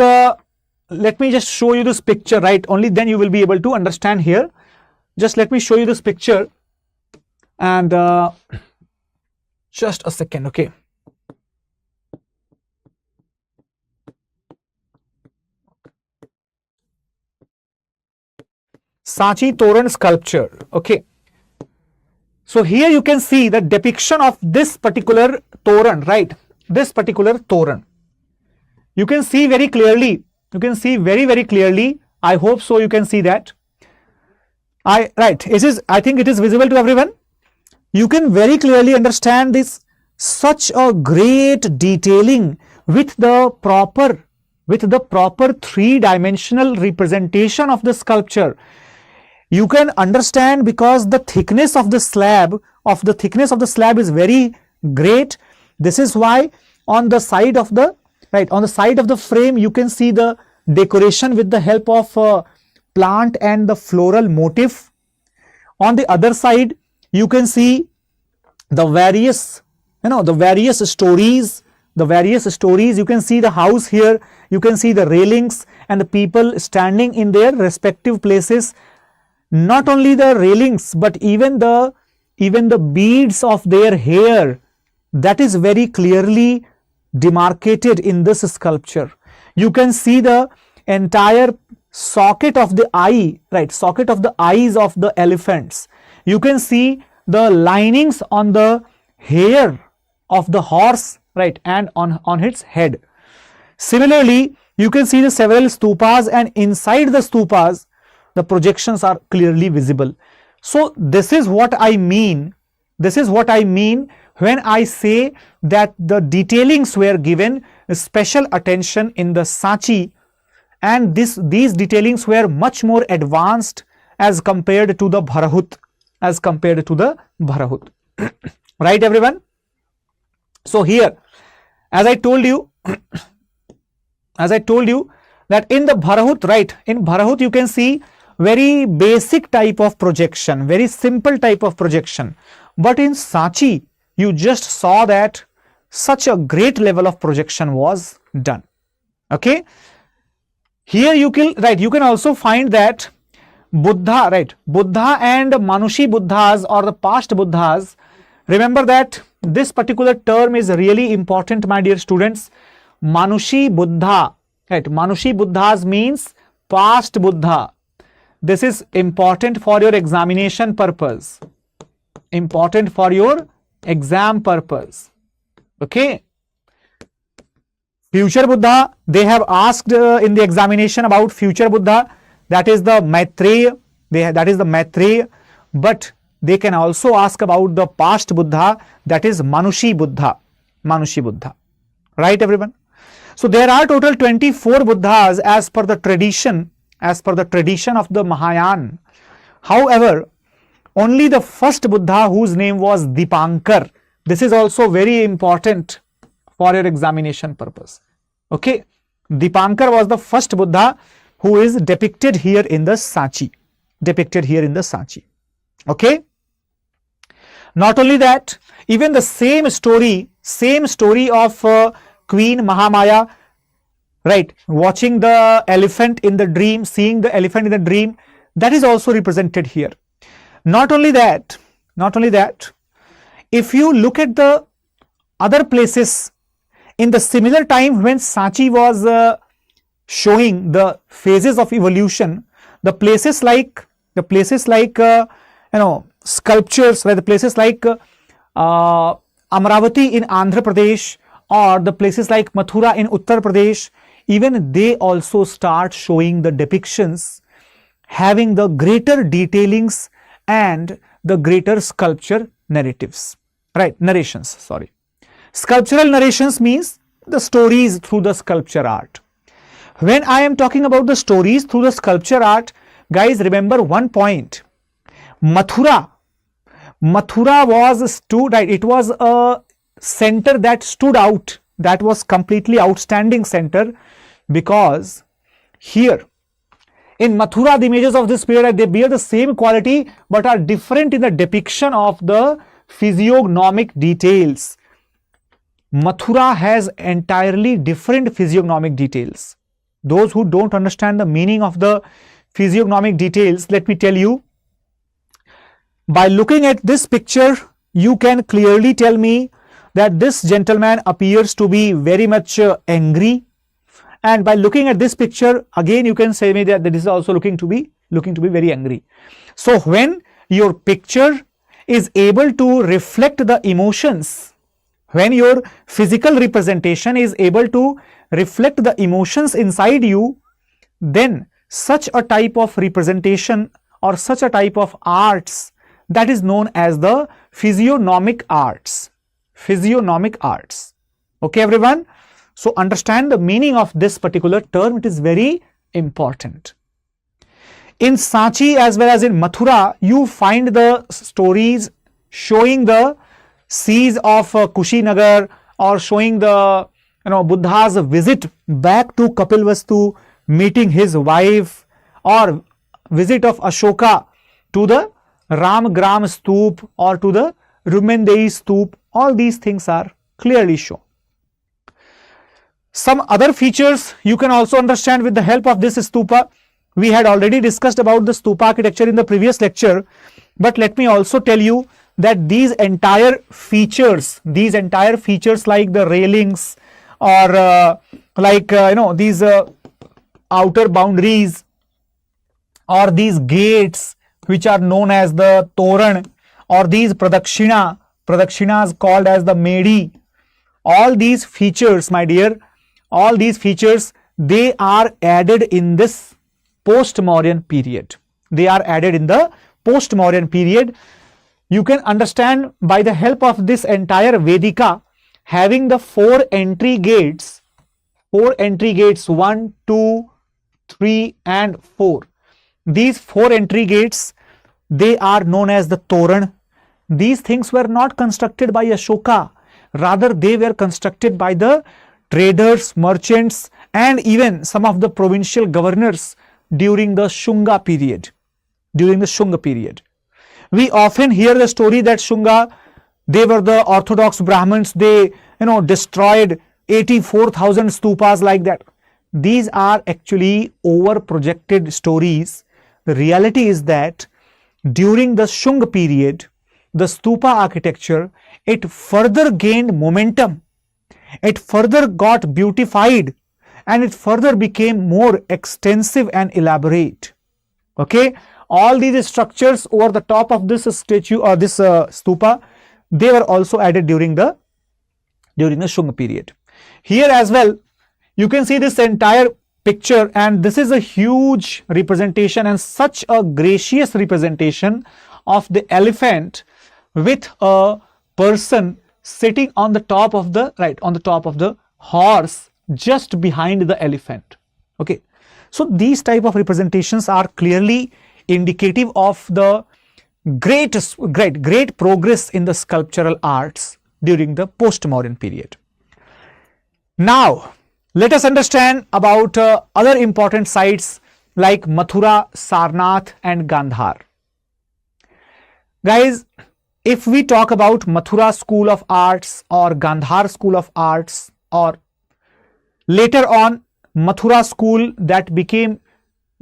let me just show you this picture, right? Only then you will be able to understand here. Just let me show you this picture, and just a second, okay. Sanchi Toran sculpture, okay. So here you can see the depiction of this particular Toran, right? This particular Toran. You can see very clearly, you can see very clearly. I hope so you can see that. I think it is visible to everyone. You can very clearly understand this, such a great detailing with the proper three-dimensional representation of the sculpture. You can understand because the thickness of the slab is very great. This is why on the side of the frame you can see the decoration with the help of plant and the floral motif. On the other side you can see the various stories. You can see the house here, you can see the railings and the people standing in their respective places. Not only the railings, but even the beads of their hair, that is very clearly demarcated in this sculpture. You can see the entire socket of the eye, right? Socket of the eyes of the elephants. You can see the linings on the hair of the horse, right, and on its head. Similarly, you can see the several stupas, and inside the stupas the projections are clearly visible. So this is what I mean. This is what I mean when I say that the detailings were given special attention in the Sanchi, and these detailings were much more advanced as compared to the Bharahut, right everyone? So here, as I told you that in the Bharahut, right, in Bharahut you can see very basic type of projection, very simple type of projection, but in Sanchi you just saw that such a great level of projection was done, okay. Here you can also find that Buddha, right, Buddha and Manushi Buddhas or the past Buddhas. Remember that this particular term is really important, my dear students. Manushi Buddha, right, Manushi Buddhas means past Buddha. This is important for your examination purpose, important for your exam purpose, okay. Future Buddha, they have asked in the examination about future Buddha, that is the Maitreya, but they can also ask about the past Buddha, that is Manushi Buddha, right everyone? So there are total 24 Buddhas as per the tradition of the Mahayana. However, only the first Buddha, whose name was Dipankar, this is also very important for your examination purpose, okay. Dipankar was the first Buddha who is depicted here in the Sanchi, okay. Not only that, even the same story of Queen Mahamaya, right, watching the elephant in the dream, seeing the elephant in the dream, that is also represented here. Not only that, if you look at the other places in the similar time when Sanchi was showing the phases of evolution, the places like sculptures, where the places like Amravati in Andhra Pradesh, or the places like Mathura in Uttar Pradesh, even they also start showing the depictions having the greater detailings and the greater sculpture narratives, right? Narrations, sorry. Sculptural narrations means the stories through the sculpture art. When I am talking about the stories through the sculpture art, guys, remember one point. Mathura was it was a center that stood out, that was completely outstanding center, because here in Mathura, the images of this period, they bear the same quality but are different in the depiction of the physiognomic details. Mathura has entirely different physiognomic details. Those who don't understand the meaning of the physiognomic details, let me tell you, by looking at this picture, you can clearly tell me that this gentleman appears to be very much angry. And by looking at this picture, again you can say me that this is also looking to be very angry. So when your picture is able to reflect the emotions, when your physical representation is able to reflect the emotions inside you, then such a type of representation or such a type of arts, that is known as the physiognomic arts. Physiognomic arts. Okay, everyone? So understand the meaning of this particular term, it is very important. In Sanchi as well as in Mathura, you find the stories showing the siege of Kushinagar, or showing the Buddha's visit back to Kapilvastu, meeting his wife, or visit of Ashoka to the Ramgram Stup or to the Rumendei Stup. All these things are clearly shown. Some other features you can also understand with the help of this stupa. We had already discussed about the stupa architecture in the previous lecture, but let me also tell you that these entire features like the railings, or these outer boundaries, or these gates which are known as the toran, or these pradakshinas called as the medi, all these features, my dear, all these features, they are added in this post-Mauryan period. They are added in the post-Mauryan period. You can understand by the help of this entire Vedika having the 4 entry gates, 1, 2, 3 and 4. These 4 entry gates, they are known as the Toran. These things were not constructed by Ashoka, rather they were constructed by the traders, merchants and even some of the provincial governors during the Shunga period. We often hear the story that Shunga, they were the orthodox Brahmins, they destroyed 84,000 stupas like that. These are actually over projected stories. The reality is that during the Shunga period, the stupa architecture, it further gained momentum, it further got beautified, and it further became more extensive and elaborate. Okay, all these structures over the top of this statue or this stupa, they were also added during the Shunga period. Here as well, you can see this entire picture, and this is a huge representation and such a gracious representation of the elephant with a person sitting on the top of the horse just behind the elephant. Okay, so these type of representations are clearly indicative of the great progress in the sculptural arts during the post-Mauryan period. Now let us understand about other important sites like Mathura, Sarnath and Gandhar. Guys, if we talk about Mathura School of Arts or Gandhar School of Arts, or later on Mathura School that became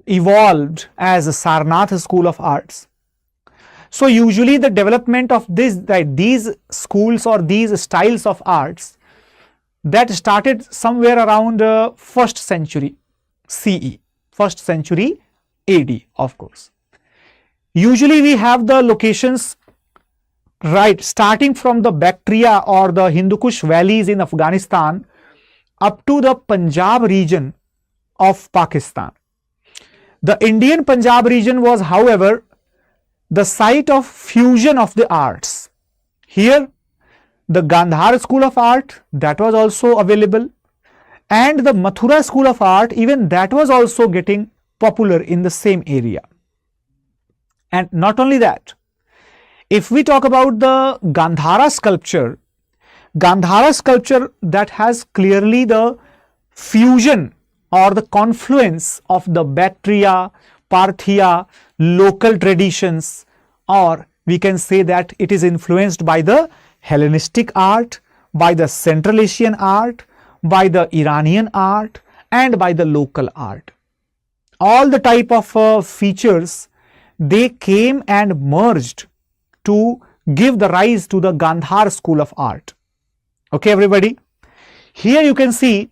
evolved as Sarnath School of Arts. So usually the development of these schools or these styles of arts, that started somewhere around 1st century. CE, 1st century AD, of course. Usually we have the locations right starting from the Bactria or the Hindu Kush valleys in Afghanistan up to the Punjab region of Pakistan. The Indian Punjab region was, however, the site of fusion of the arts. Here, the Gandhara school of art, that was also available, and the Mathura school of art, even that was also getting popular in the same area. And not only that, if we talk about the Gandhara sculpture that has clearly the fusion or the confluence of the Bactria, Parthia, local traditions, or we can say that it is influenced by the Hellenistic art, by the Central Asian art, by the Iranian art, and by the local art. All the type of features, they came and merged to give the rise to the Gandhara school of art. Okay, everybody. Here you can see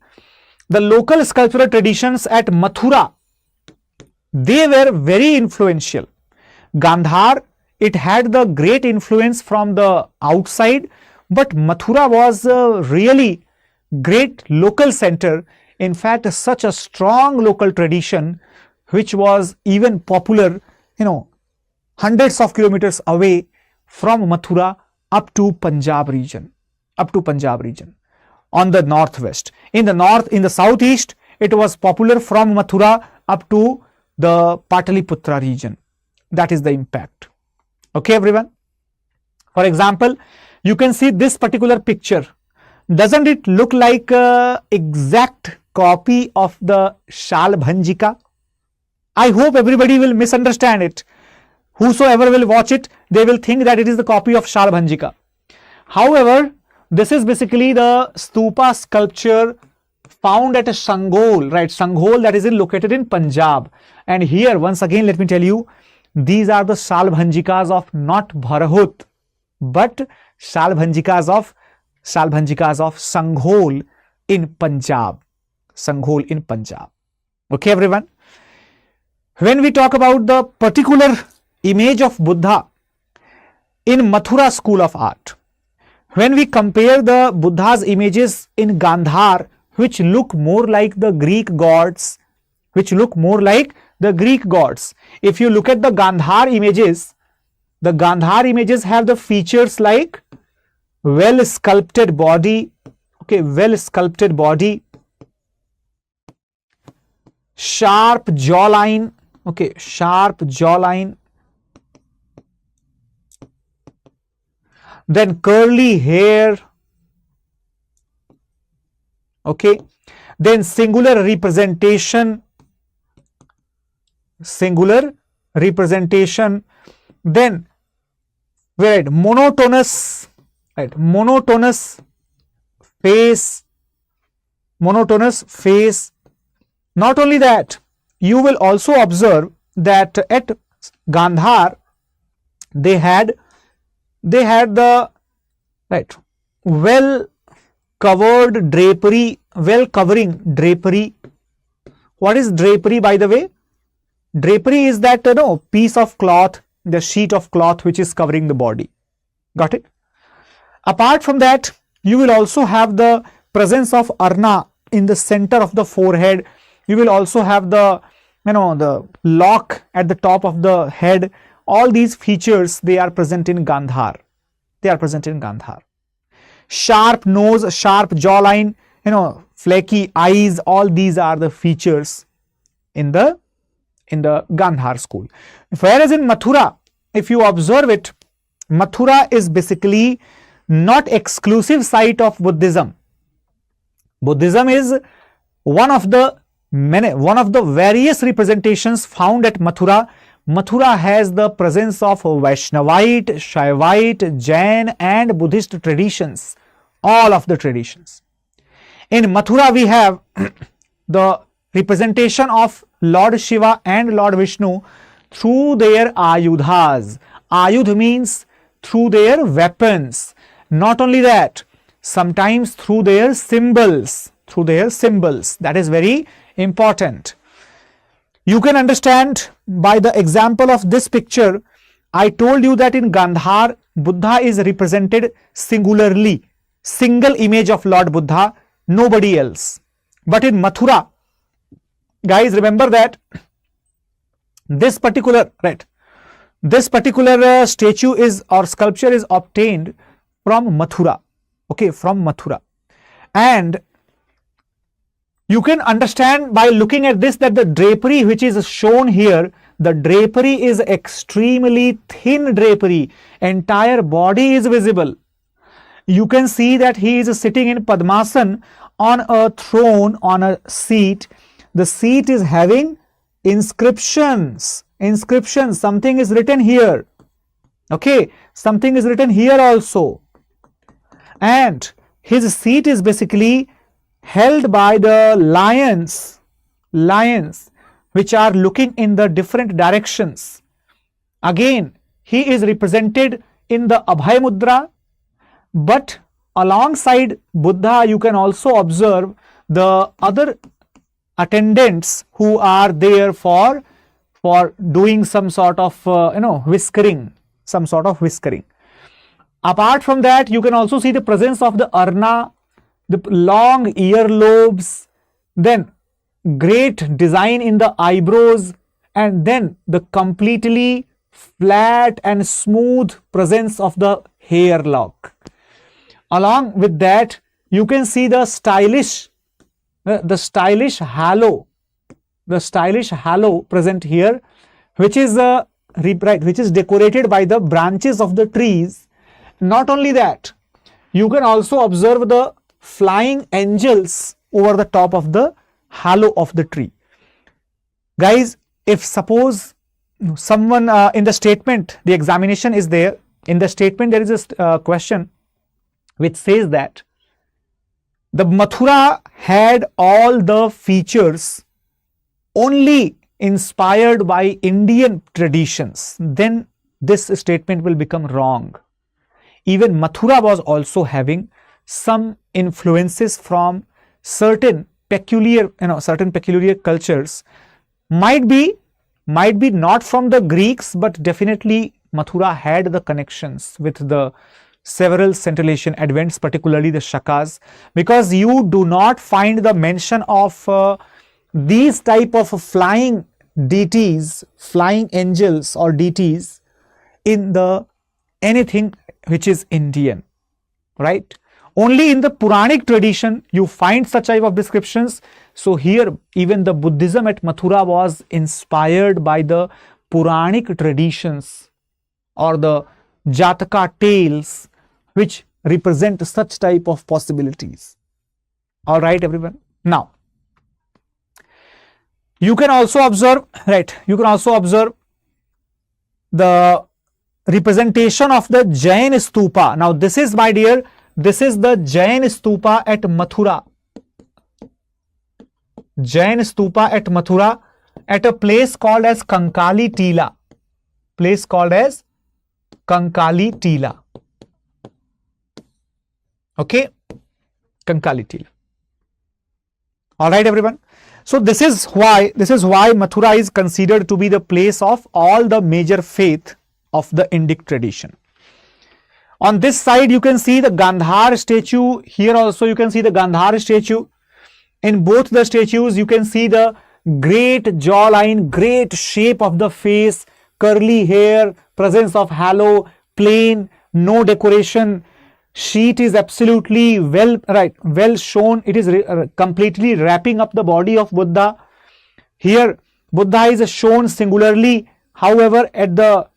the local sculptural traditions at Mathura. They were very influential. Gandhar, it had the great influence from the outside, but Mathura was a really great local center. In fact, such a strong local tradition which was even popular, hundreds of kilometers away from Mathura up to Punjab region, on the northwest. In the southeast, it was popular from Mathura up to the Pataliputra region. That is the impact. Okay, everyone. For example, you can see this particular picture. Doesn't it look like an exact copy of the Shalbhanjika? I hope everybody will misunderstand it. Whosoever will watch it, they will think that it is the copy of Shalbhanjika. However, this is basically the stupa sculpture found at a Sanghol, right? Sanghol, that is located in Punjab. And here, once again, let me tell you, these are the Shalbhanjikas of not Bharahut, but Shalbhanjikas of Sanghol in Punjab. Sanghol in Punjab. Okay, everyone. When we talk about the particular image of Buddha in Mathura school of art, when we compare the Buddha's images in Gandhar, which look more like the Greek gods, if you look at the Gandhar images have the features like well sculpted body, sharp jawline, then curly hair, then singular representation, then monotonous face. Not only that, you will also observe that at Gandhar they had the well covering drapery. What is drapery, by the way? Drapery is that piece of cloth, the sheet of cloth which is covering the body. Got it? Apart from that, you will also have the presence of arna in the center of the forehead. You will also have the the lock at the top of the head. All these features, they are present in Gandhar. Sharp nose, sharp jawline, flaky eyes, all these are the features in the Gandhar school. Whereas in Mathura, if you observe it, Mathura is basically not exclusive site of Buddhism. Buddhism is one of the various representations found at Mathura. Mathura has the presence of Vaishnavite, Shaivite, Jain and Buddhist traditions, all of the traditions. In Mathura we have the representation of Lord Shiva and Lord Vishnu through their ayudhas. Ayudh means through their weapons. Not only that, sometimes through their symbols. That is very important. You can understand by the example of this picture. I told you that in Gandhar, Buddha is represented singularly, single image of Lord Buddha, nobody else. But in Mathura, guys, remember that this particular statue is, or sculpture is obtained from Mathura, okay, from Mathura. And you can understand by looking at this that the drapery which is shown here, the drapery is extremely thin drapery, entire body is visible. You can see that he is sitting in Padmasan on a throne, on a seat. The seat is having inscriptions, something is written here, okay, something is written here also. And his seat is basically held by the lions which are looking in the different directions. Again, he is represented in the Abhay Mudra, but alongside Buddha you can also observe the other attendants who are there for doing some sort of whiskering, some sort of whiskering. Apart from that, you can also see the presence of the arna, the long earlobes, then great design in the eyebrows, and then the completely flat and smooth presence of the hair lock. Along with that, you can see the stylish halo present here, which is decorated by the branches of the trees. Not only that, you can also observe the flying angels over the top of the halo of the tree. Guys, if suppose someone in the statement, the examination is there, in the statement there is a question which says that the Mathura had all the features only inspired by Indian traditions, then this statement will become wrong. Even Mathura was also having some influences from certain peculiar cultures, might be not from the Greeks, but definitely Mathura had the connections with the several Central Asian advents, particularly the Shakas, because you do not find the mention of these type of flying deities, flying angels or deities in the anything which is Indian, right? Only in the Puranic tradition you find such type of descriptions. So here even the Buddhism at Mathura was inspired by the Puranic traditions or the Jataka tales which represent such type of possibilities. All right, everyone. Now, you can also observe, the representation of the Jain Stupa. Now, this is, my dear, this is the Jain Stupa at Mathura. Jain Stupa at Mathura at a place called as Kankali Tila. Place called as Kankali Tila. Okay, Kankali Tila. All right, everyone. So this is why Mathura is considered to be the place of all the major faith of the Indic tradition. On this side you can see the Gandhar statue. Here also you can see the Gandhar statue. In both the statues you can see the great jawline, great shape of the face, curly hair, presence of halo, plain, no decoration. Sheet is absolutely well shown. It is completely wrapping up the body of Buddha. Here Buddha is shown singularly. However, at the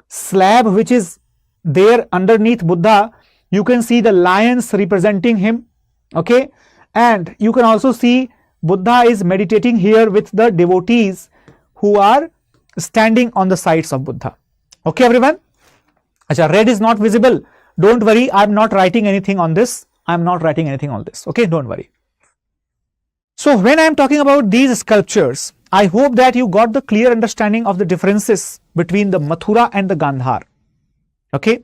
slab which is there underneath Buddha, you can see the lions representing him. Okay, and you can also see Buddha is meditating here with the devotees who are standing on the sides of Buddha. Okay, everyone. Acha, red is not visible. Don't worry, I am not writing anything on this. Okay, don't worry. So when I am talking about these sculptures, I hope that you got the clear understanding of the differences between the Mathura and the Gandhar. Okay.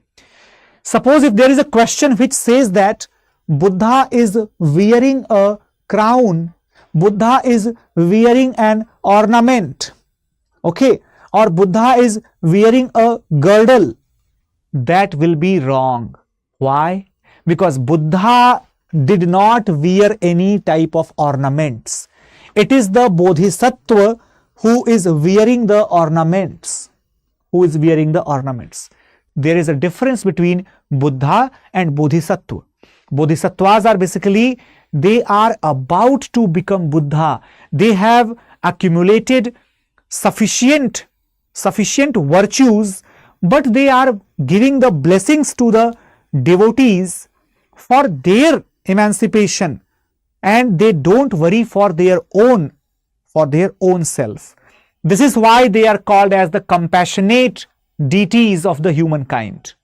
Suppose if there is a question which says that Buddha is wearing a crown, Buddha is wearing an ornament, okay, or Buddha is wearing a girdle, that will be wrong. Why? Because Buddha did not wear any type of ornaments. It is the Bodhisattva who is wearing the ornaments. Who is wearing the ornaments? There is a difference between Buddha and Bodhisattva. Bodhisattvas are basically, they are about to become Buddha. They have accumulated sufficient virtues, but they are giving the blessings to the devotees for their emancipation, and they don't worry for their own self. This is why they are called as the compassionate deities of the humankind.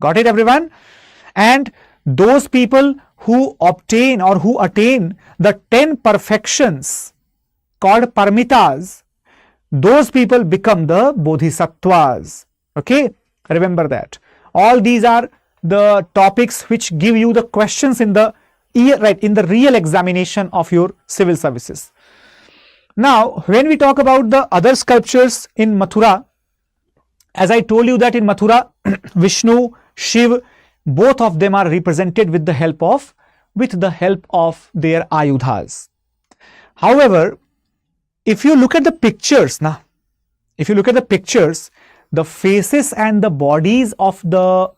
Got it, everyone? And those people who obtain or who attain the 10 perfections called paramitas, those people become the bodhisattvas. Okay, remember that. All these are the topics which give you the questions in the real examination of your civil services. Now, when we talk about the other sculptures in Mathura, as I told you that in Mathura, Vishnu, Shiv, both of them are represented with the help of their ayudhas. However, if you look at the pictures, the faces and the bodies of the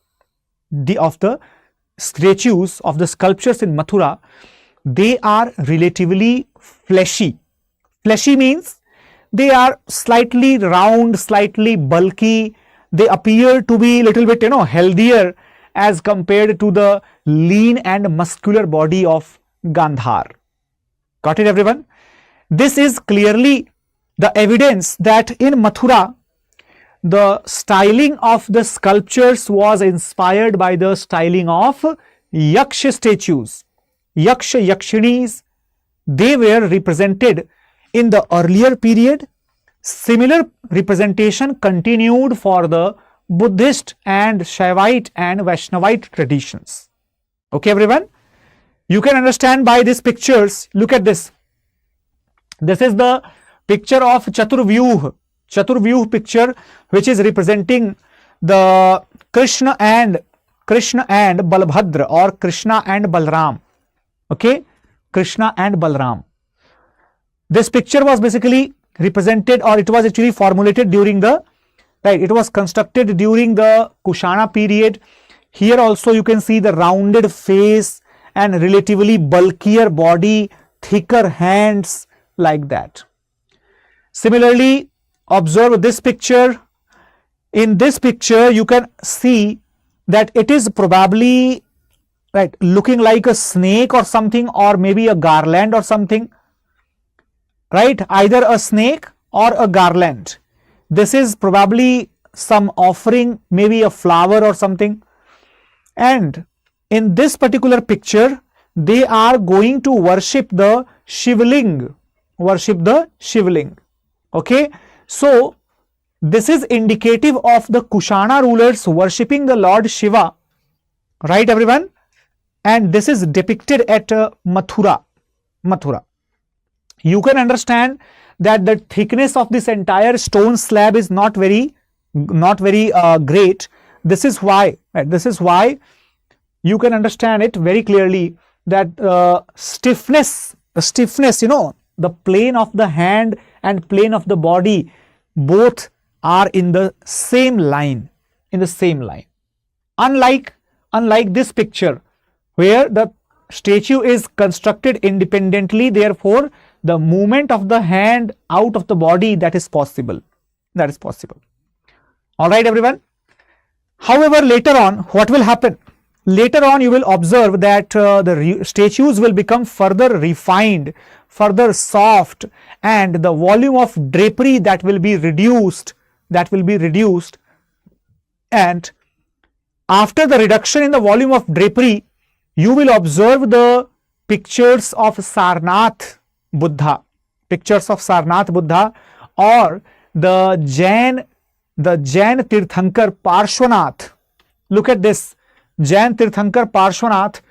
statues, of the sculptures in Mathura, they are relatively fleshy. Fleshy means they are slightly round, slightly bulky. They appear to be a little bit, healthier as compared to the lean and muscular body of Gandhar. Got it, everyone? This is clearly the evidence that in Mathura, the styling of the sculptures was inspired by the styling of Yaksha statues. Yaksha, Yakshinis, they were represented in the earlier period. Similar representation continued for the Buddhist and Shaivite and Vaishnavite traditions. Okay, everyone? You can understand by these pictures. Look at this. This is the picture of Chaturvyuh picture, which is representing the Krishna and Balbhadra, or Krishna and Balram. Okay, Krishna and Balram. This picture was basically represented, or it was actually formulated during the, it was constructed during the Kushana period. Here also you can see the rounded face and relatively bulkier body, thicker hands, like that. Similarly, observe this picture. In this picture, you can see that it is probably looking like a snake or something, or maybe a garland or something. Right? Either a snake or a garland. This is probably some offering, maybe a flower or something. And in this particular picture, they are going to worship the Shivling. Okay, so this is indicative of the Kushana rulers worshipping the Lord Shiva, right, everyone? And this is depicted at Mathura. You can understand that the thickness of this entire stone slab is not very great. This is why you can understand it very clearly, that stiffness, the plane of the hand and plane of the body, both are in the same line, Unlike this picture, where the statue is constructed independently, therefore the movement of the hand out of the body, that is possible. All right, everyone. However, later on, what will happen? Later on, you will observe that the statues will become further refined, further soft, and the volume of drapery that will be reduced. And after the reduction in the volume of drapery, you will observe the pictures of Sarnath Buddha, or the Jain Tirthankar Parshvanath. Look at this, Jain Tirthankar Parshvanath,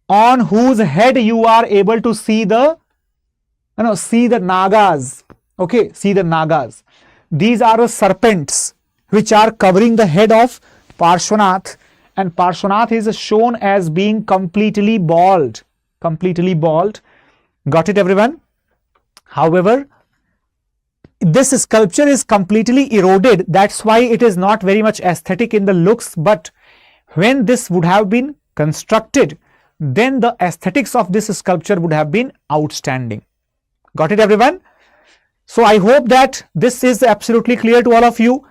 on whose head you are able to see the No, see the Nagas. Okay, see the Nagas. These are the serpents which are covering the head of Parshvanath, and Parshvanath is shown as being completely bald. Completely bald. Got it, everyone? However, this sculpture is completely eroded. That's why it is not very much aesthetic in the looks. But when this would have been constructed, then the aesthetics of this sculpture would have been outstanding. Got it, everyone? So I hope that this is absolutely clear to all of you.